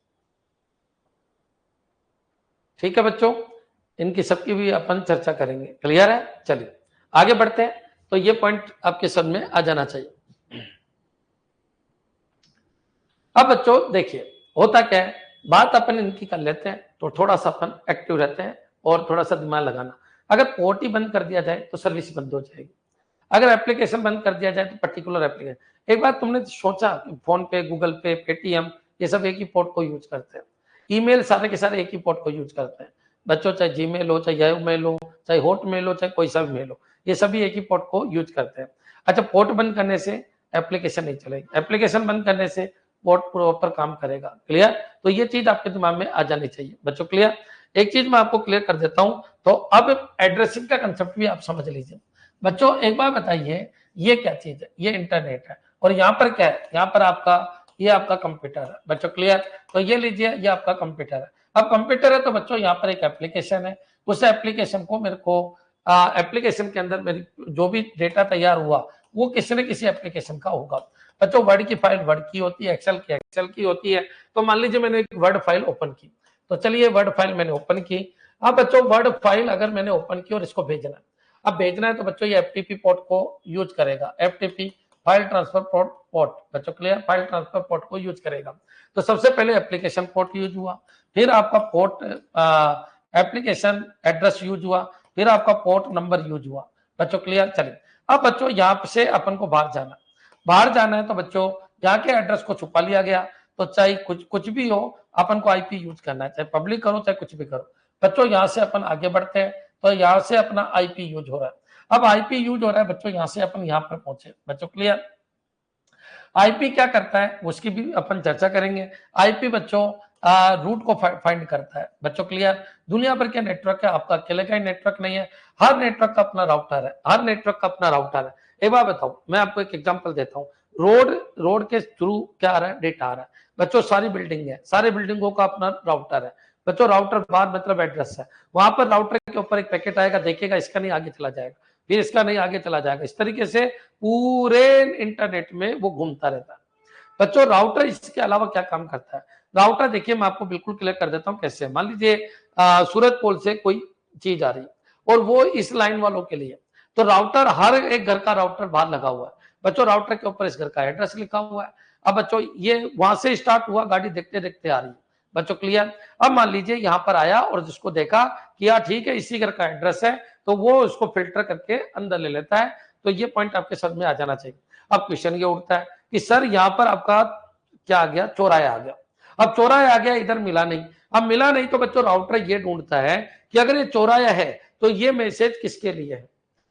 ठीक है बच्चों, इनकी सबकी भी अपन चर्चा करेंगे। क्लियर है? चलिए आगे बढ़ते हैं। तो ये पॉइंट आपके समझ में आ जाना चाहिए। अब बच्चों देखिए होता क्या है, बात अपन इनकी कर लेते हैं तो थोड़ा सा अपन एक्टिव रहते हैं और थोड़ा सा दिमाग लगाना। अगर पोर्ट ही बंद कर दिया जाए तो सर्विस बंद हो जाएगी। अगर एप्लीकेशन बंद कर दिया जाए तो पर्टिकुलर एप्लीकेशन, एक बार तुमने सोचा फोन पे, गूगल पे, पेटीएम, ये सब एक ही पोर्ट को यूज करते हैं। ईमेल सारे के सारे एक ही पोर्ट को यूज करते हैं बच्चों, चाहे जीमेल हो, चाहे याहू मेल हो, चाहे हॉट मेल हो, चाहे कोई सा भी मेल हो, ये सभी एक ही पोर्ट को यूज करते हैं। अच्छा, पोर्ट बंद करने से एप्लीकेशन नहीं चलेगी, एप्लीकेशन बंद करने से पोर्ट प्रॉपर काम करेगा। क्लियर? तो ये चीज आपके दिमाग में आ जानी चाहिए बच्चों। क्लियर? एक चीज मैं आपको क्लियर कर देता हूं, तो अब एड्रेसिंग का कंसेप्ट भी आप समझ लीजिए बच्चों। एक बार बताइए, ये क्या चीज है? ये इंटरनेट है, और यहाँ पर क्या है? यहाँ पर आपका, ये आपका कंप्यूटर है बच्चों। क्लियर? तो ये लीजिए, ये आपका कंप्यूटर है। अब कंप्यूटर है तो बच्चों यहाँ पर एक एप्लीकेशन है, उस एप्लीकेशन को मेरे को एप्लीकेशन के अंदर मेरी जो भी डेटा तैयार हुआ वो किसी न किसी एप्लीकेशन का होगा बच्चों। वर्ड की फाइल वर्ड की होती है, एक्सेल की होती है। तो मान लीजिए मैंने एक वर्ड फाइल ओपन की, तो चलिए वर्ड फाइल मैंने ओपन की। अब बच्चों वर्ड फाइल अगर मैंने ओपन की और इसको भेजना है, अब भेजना है तो बच्चों ये एफटीपी पोर्ट को यूज करेगा, एफटीपी फाइल ट्रांसफर पोर्ट बच्चों। क्लियर? फाइल ट्रांसफर पोर्ट को यूज करेगा। तो सबसे पहले एप्लीकेशन पोर्ट यूज हुआ, फिर आपका पोर्ट एप्लीकेशन एड्रेस यूज हुआ, फिर आपका पोर्ट नंबर यूज हुआ बच्चों। क्लियर? चलिए अब बच्चों यहाँ से अपन को बाहर जाना है तो बच्चों यहाँ के एड्रेस को छुपा लिया गया। तो चाहे कुछ भी हो, अपन को आईपी यूज करना है, चाहे पब्लिक करो चाहे कुछ भी करो बच्चों। यहाँ से अपन आगे बढ़ते हैं तो यहाँ से अपना आईपी यूज हो रहा है। अब आईपी यूज हो रहा है बच्चों, यहाँ से अपन यहाँ पर पहुंचे बच्चों। क्लियर? आईपी क्या करता है उसकी भी अपन चर्चा करेंगे। आईपी बच्चों रूट को फाइंड करता है बच्चों। क्लियर? दुनिया भर के नेटवर्क है, आपका अकेले का ही नेटवर्क नहीं है, हर नेटवर्क का अपना राउटर है, हर नेटवर्क का अपना राउटर है। एक बार बताऊं, मैं आपको एक एग्जांपल देता हूं। रोड के थ्रू क्या आ रहा है? डेटा आ रहा है बच्चों। सारी बिल्डिंग है, सारी बिल्डिंगों का अपना राउटर है बच्चों। राउटर बार मतलब एड्रेस है, वहां पर राउटर के ऊपर एक पैकेट आएगा, देखेगा इसका नहीं आगे चला जाएगा, फिर इसका नहीं आगे चला जाएगा। इस तरीके से पूरे इंटरनेट में वो घूमता रहता है बच्चों। राउटर इसके अलावा क्या काम करता है? राउटर देखिए मैं आपको बिल्कुल क्लियर कर देता हूं कैसे। मान लीजिए सूरत पोल से कोई चीज आ रही और वो इस लाइन वालों के लिए, तो राउटर, हर एक घर का राउटर बाहर लगा हुआ है बच्चों। राउटर के ऊपर इस घर का एड्रेस लिखा हुआ है। अब बच्चों ये वहां से स्टार्ट हुआ, गाड़ी देखते देखते आ रही है बच्चों। क्लियर? अब मान लीजिए यहाँ पर आया और जिसको देखा कि यार ठीक है इसी घर का एड्रेस है, तो वो उसको फिल्टर करके अंदर ले लेता है। तो ये पॉइंट आपके समझ में आ जाना चाहिए। अब क्वेश्चन ये उठता है कि सर यहाँ पर आपका क्या आ गया? चौराया आ गया। अब चौराया आ गया, इधर मिला नहीं। अब मिला नहीं तो बच्चों राउटर ये ढूंढता है कि अगर ये चौराया है तो ये मैसेज किसके लिए है,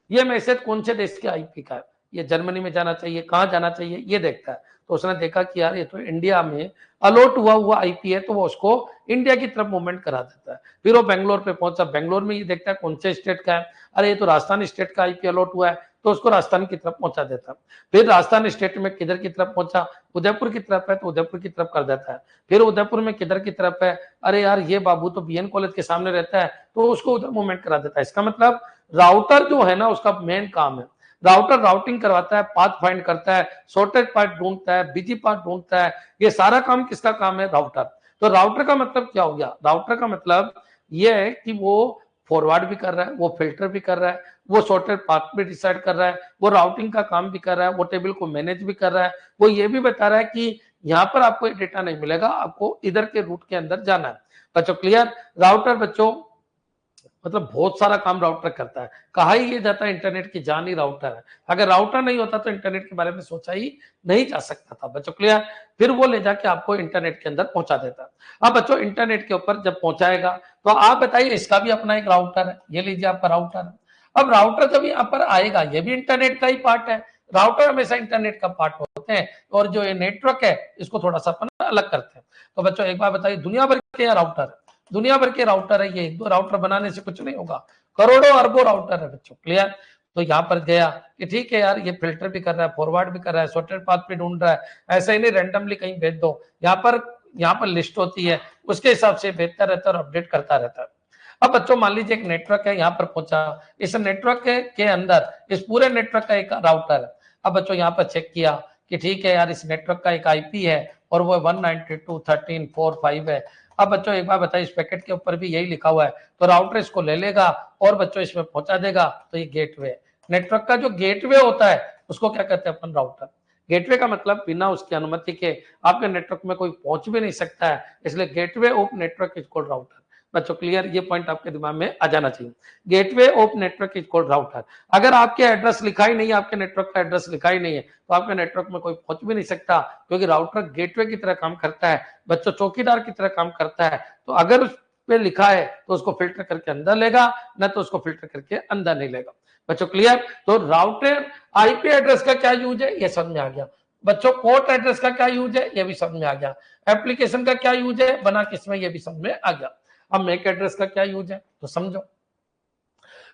ये मैसेज कौन से देश के आईपी का है, ये जर्मनी में जाना चाहिए, कहां जाना चाहिए, ये देखता है। तो उसने देखा कि यार ये तो इंडिया में अलॉट हुआ आईपी है, तो वो उसको इंडिया की तरफ मूवमेंट करा देता है। फिर वो बेंगलोर पे पहुंचा, बेंगलोर में ये देखता है कौन से स्टेट का है, अरे ये तो राजस्थान स्टेट का आईपी अलॉट हुआ है, तो उसको राजस्थान की तरफ पहुंचा देता है। फिर राजस्थान स्टेट में किधर की तरफ पहुंचा, उदयपुर की तरफ है तो उदयपुर की तरफ कर देता है। फिर उदयपुर में किधर की तरफ है, अरे यार ये बाबू तो बीएन कॉलेज के सामने रहता है, तो उसको उधर मूवमेंट करा देता है। इसका मतलब राउटर जो है ना उसका मेन काम है, राउटर राउटिंग करवाता है, पाथ फाइंड करता है, शॉर्टेज पाथ ढूंढता है, बिजी पाथ ढूंढता है। ये सारा काम किसका काम है? राउटर। तो राउटर का मतलब क्या हो गया? राउटर का मतलब ये है कि वो फॉरवर्ड भी कर रहा है, वो फिल्टर भी कर रहा है, वो शॉर्टेज पाथ भी डिसाइड कर रहा है, वो राउटिंग का काम भी कर रहा है, वो टेबल को मैनेज भी कर रहा है, वो ये भी बता रहा है कि यहाँ पर आपको ये डेटा नहीं मिलेगा, आपको इधर के रूट के अंदर जाना है। बच्चों क्लियर? राउटर बच्चों मतलब बहुत सारा काम राउटर करता है। कहा ही ये जाता है इंटरनेट की जान ही राउटर है। अगर राउटर नहीं होता तो इंटरनेट के बारे में सोचा ही नहीं जा सकता था। बच्चों क्लियर? फिर वो ले जाके आपको इंटरनेट के अंदर पहुंचा देता। अब बच्चों इंटरनेट के ऊपर जब पहुंचाएगा तो आप बताइए, इसका भी अपना एक राउटर है। ये लीजिए आपका राउटर है। अब राउटर जब यहाँ पर आएगा, ये भी इंटरनेट का ही पार्ट है। राउटर हमेशा इंटरनेट का पार्ट होते हैं, और जो ये नेटवर्क है इसको थोड़ा सा अपन अलग करते हैं। तो बच्चों एक बार बताइए, दुनिया भर के राउटर, दुनिया भर के राउटर है। ये एक दो राउटर बनाने से कुछ नहीं होगा, करोड़ों अरबों राउटर है बच्चों। क्लियर? तो यहाँ पर गया कि ठीक है यार, ये फिल्टर भी कर रहा है, फॉरवर्ड भी कर रहा है, सॉर्टेड पाथ पे ढूंढ रहा है, ऐसा ही नहीं रैंडमली कहीं भेज दो। यहाँ पर लिस्ट होती है, उसके हिसाब से भेजता रहता है और अपडेट करता रहता है। अब बच्चों मान लीजिए एक नेटवर्क है, यहाँ पर पहुंचा, इस नेटवर्क के अंदर इस पूरे नेटवर्क का एक राउटर है। अब बच्चों यहाँ पर चेक किया कि ठीक है यार, इस नेटवर्क का एक आईपी है और वो 192.168.4.5 है। अब बच्चों एक बार बताइए, इस पैकेट के ऊपर भी यही लिखा हुआ है, तो राउटर इसको ले लेगा और बच्चों इसमें पहुंचा देगा। तो ये गेटवे, नेटवर्क का जो गेटवे होता है उसको क्या कहते हैं अपन? राउटर। गेटवे का मतलब बिना उसकी अनुमति के आपके नेटवर्क में कोई पहुंच भी नहीं सकता है, इसलिए gateway of network is called router. बच्चों क्लियर? ये पॉइंट आपके दिमाग में आ जाना चाहिए। Gateway of network is called router. अगर आपके एड्रेस लिखा ही नहीं है, आपके नेटवर्क का एड्रेस लिखा ही नहीं है, तो आपके नेटवर्क में कोई पहुंच भी नहीं सकता, क्योंकि राउटर गेटवे की तरह काम करता है, बच्चों चौकीदार की तरह काम करता है। तो अगर उस पे लिखा है तो उसको फिल्टर करके अंदर लेगा, न तो उसको फिल्टर करके अंदर नहीं लेगा। बच्चों क्लियर? तो राउटर आईपी एड्रेस का क्या यूज है, ये समझ में आ गया। बच्चों पोर्ट एड्रेस का क्या यूज है, ये भी समझ में आ गया। एप्लीकेशन का क्या यूज है, बना किसमें, ये भी समझ में आ गया। अब मैक एड्रेस का क्या यूज है, तो समझो।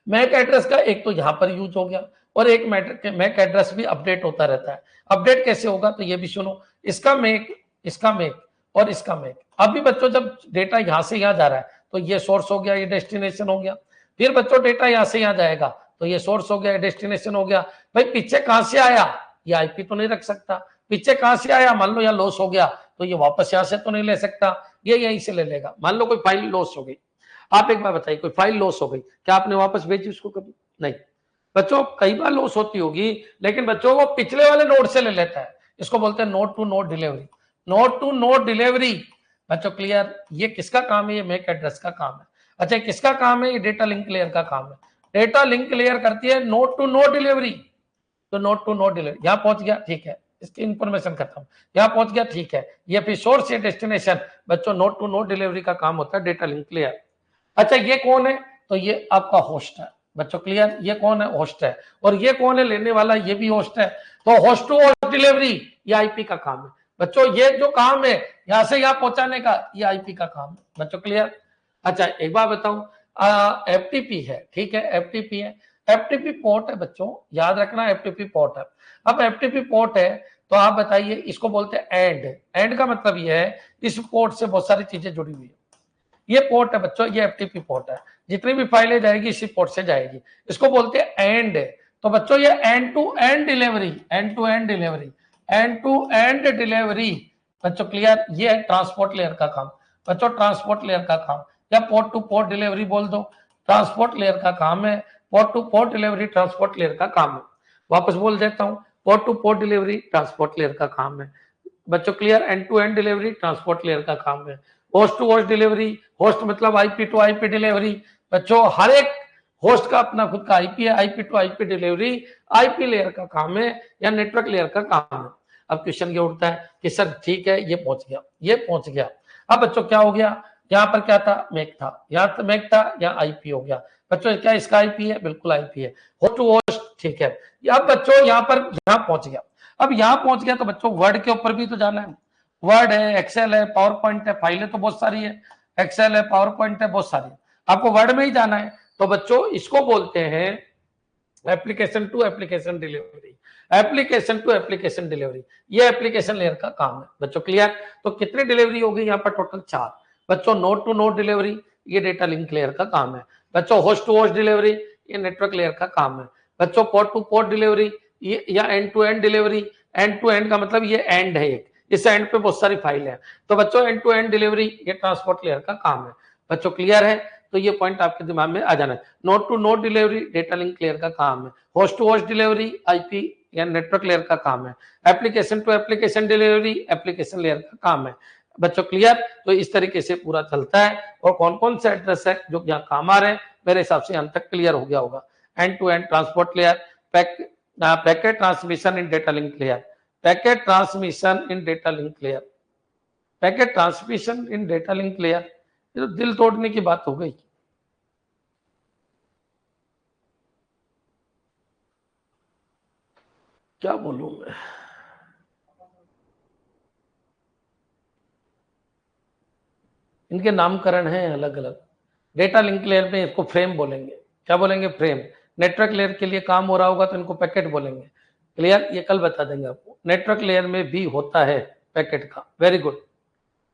मैक एड्रेस का एक तो यहां पर यूज हो गया, और एक मैक एड्रेस भी अपडेट होता रहता है। अपडेट कैसे होगा, तो ये भी सुनो। इसका मैक, इसका मैक और इसका मैक। अभी बच्चों जब डेटा यहां से यहां जा रहा है तो ये सोर्स हो गया, ये डेस्टिनेशन हो गया। फिर बच्चों डेटा यहां से यहां जाएगा तो ये सोर्स हो गया, ये डेस्टिनेशन हो गया। भाई पीछे कहां से आया, ये आईपी तो नहीं रख सकता। पीछे कहां से आया, मान लो यहाँ लॉस हो गया तो ये वापस यहां से तो नहीं ले सकता, ये यहीं से ले लेगा। मान लो कोई फाइल लॉस हो गई, आप एक बार बताइए, कोई फाइल लॉस हो गई, क्या आपने वापस भेजी उसको कभी? नहीं। बच्चों कई बार लॉस होती होगी, लेकिन बच्चों वो पिछले वाले नोड से ले लेता है। इसको बोलते हैं node to node delivery. Node to node delivery. बच्चों क्लियर? ये किसका काम है, ये मैक एड्रेस का काम है। अच्छा किसका काम है, ये डेटा लिंक लेयर का काम है। डेटा लिंक लेयर करती है नोड टू नोड डिलीवरी। तो नोड टू नोड डिलीवरी यहां पहुंच गया, ठीक है, इसकी इंफॉर्मेशन खत्म। यहां पहुंच गया, ठीक है, ये फिर सोर्स या डेस्टिनेशन। बच्चों नोड टू नोड डिलीवरी का काम होता है डेटा लिंक लेयर। अच्छा ये कौन है, तो ये आपका होस्ट है। बच्चों क्लियर? ये कौन है, होस्ट है। और ये कौन है, लेने वाला, ये भी होस्ट है। तो होस्ट टू होस्ट डिलीवरी ये आईपी का काम है। बच्चों ये जो काम है यहां से यहां पहुंचाने का, ये आईपी का काम है। बच्चों क्लियर? अच्छा एक बार बताऊं, एफटीपी है, ठीक है, एफटीपी है, एफटीपी पोर्ट है। बच्चों याद रखना एफटीपी पोर्ट है। अब एफटीपी पोर्ट है तो आप बताइए, इसको बोलते हैं एंड। एंड का मतलब ये है इस पोर्ट से बहुत सारी चीजें जुड़ी हुई है। ये पोर्ट है बच्चों, ये एफटीपी पोर्ट है, जितनी भी फाइलें जाएगी इसी पोर्ट से जाएगी। इसको बोलते हैं एंड। तो बच्चों ये end to end delivery, end to end delivery, end to end delivery. बच्चों क्लियर? ये है ट्रांसपोर्ट लेयर का काम। बच्चों ट्रांसपोर्ट लेयर का काम, या पोर्ट टू पोर्ट डिलीवरी बोल दो, ट्रांसपोर्ट लेयर का काम है। Port to port delivery transport layer का काम है। वापस बोल देता हूं, port to port delivery transport layer का काम है। बच्चों clear? End to end delivery transport layer का काम है। Host to host delivery, host मतलब आईपी टू आईपी डिलीवरी। बच्चों हर एक होस्ट का अपना खुद का आईपी है, IP to IP delivery IP layer का काम है या नेटवर्क लेयर का काम है। अब क्वेश्चन ये उठता है कि सर ठीक है ये पहुंच गया, ये पहुंच गया। अब बच्चों क्या हो गया, यहाँ पर क्या था, मैक था, यहाँ तो मैक था, यहाँ आईपी हो गया। बच्चों क्या इसका आईपी है, बिल्कुल आईपी है, होस्ट टू होस्ट, ठीक है। अब बच्चों यहाँ पर यहाँ पहुंच गया। अब यहाँ पहुंच गया तो बच्चों वर्ड के ऊपर भी तो जाना है। वर्ड है, एक्सेल है, पावर पॉइंट है, फाइलें तो बहुत सारी है, एक्सेल है, पावर पॉइंट है, बहुत सारी है। आपको वर्ड में ही जाना है। तो बच्चों इसको बोलते हैं application to application delivery, application to application delivery. ये एप्लीकेशन लेयर का काम है। बच्चों क्लियर? तो कितनी डिलीवरी होगी यहाँ पर, टोटल 4। बच्चों नोड टू नोड डिलीवरी ये डेटा लिंक लेयर का काम है। बच्चों होस्ट टू होस्ट डिलीवरी ये नेटवर्क लेयर का काम है। बच्चों पोर्ट टू पोर्ट डिलीवरी ये, या end to end delivery, end to end का मतलब ये एंड है एक, इस एंड पे बहुत सारी फाइल है। तो बच्चों एंड टू एंड डिलीवरी ये ट्रांसपोर्ट लेयर का काम है। बच्चों क्लियर है? तो ये पॉइंट आपके दिमाग में आ जाना है। Node to node delivery data link layer का काम है। Host to host delivery IP या नेटवर्क लेयर का काम है। Application to application delivery application layer का काम है। बच्चों क्लियर? तो इस तरीके से पूरा चलता है और कौन कौन से एड्रेस है जो यहाँ काम आ रहे हैं, मेरे हिसाब से अंत तक क्लियर हो गया होगा। End to end transport layer, packet transmission in data link layer, packet transmission in data link layer, packet transmission in data link layer, ये तो दिल तोड़ने की बात हो गई। क्या बोलूं मैं, इनके नामकरण हैं अलग अलग। डेटा लिंक लेयर में इसको फ्रेम बोलेंगे। क्या बोलेंगे? फ्रेम। नेटवर्क लेयर के लिए काम हो रहा होगा तो इनको पैकेट बोलेंगे। क्लियर? ये कल बता देंगे आपको। नेटवर्क लेयर में भी होता है पैकेट का। Very good,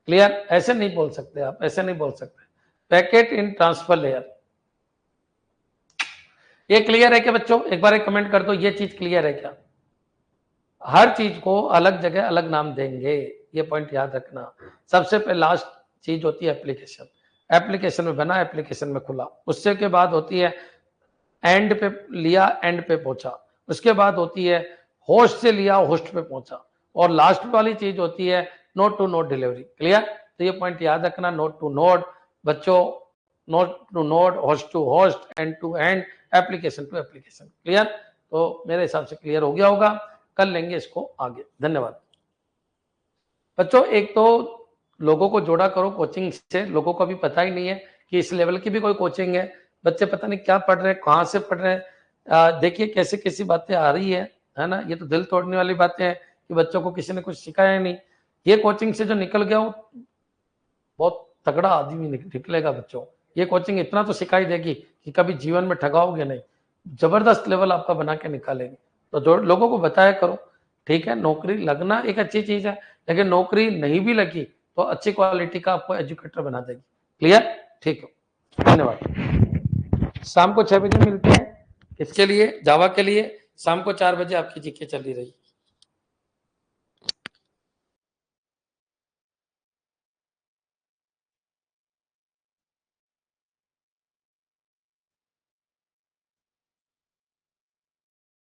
clear? ऐसे नहीं बोल सकते आप, ऐसे नहीं बोल सकते। पैकेट इन ट्रांसफर लेयर, ये क्लियर है क्या बच्चों? एक बार एक कमेंट कर दो, ये चीज क्लियर है क्या? हर चीज को अलग जगह अलग नाम देंगे, ये पॉइंट याद रखना। सबसे पहले लास्ट चीज होती है एप्लीकेशन। एप्लीकेशन में बना, एप्लीकेशन में खुला। उससे के बाद होती है एंड पे लिया, एंड पे पहुंचा। उसके बाद होती है होस्ट से लिया, होस्ट पे पहुंचा। और लास्ट वाली चीज होती है node to node delivery. Clear? तो ये पॉइंट याद रखना, नोड टू नोड बच्चों, node to node, host to host, end to end, application to application. Clear? तो मेरे हिसाब से क्लियर हो गया होगा। कल लेंगे इसको आगे। धन्यवाद बच्चों। एक तो लोगों को जोड़ा करो कोचिंग से। लोगों को अभी पता ही नहीं है कि इस लेवल की भी कोई कोचिंग है। बच्चे पता नहीं क्या पढ़ रहे हैं, कहाँ से पढ़ रहे हैं। देखिए कैसे कैसी बातें आ रही है ना। ये तो दिल तोड़ने वाली बातें हैं कि बच्चों को किसी ने कुछ सिखाया नहीं। ये कोचिंग से जो निकल गया वो बहुत तगड़ा आदमी निकलेगा बच्चों। ये कोचिंग इतना तो सिखाई देगी कि कभी जीवन में ठगाओगे नहीं। जबरदस्त लेवल आपका बना के निकालेगी। तो जो लोगों को बताया करो, ठीक है। नौकरी लगना एक अच्छी चीज है, लेकिन नौकरी नहीं भी लगी तो अच्छी क्वालिटी का आपको एजुकेटर बना देगी। क्लियर? ठीक है, धन्यवाद। शाम को 6 बजे मिलते हैं। किसके लिए? जावा के लिए। शाम को 4 बजे आपकी जीके चली रही।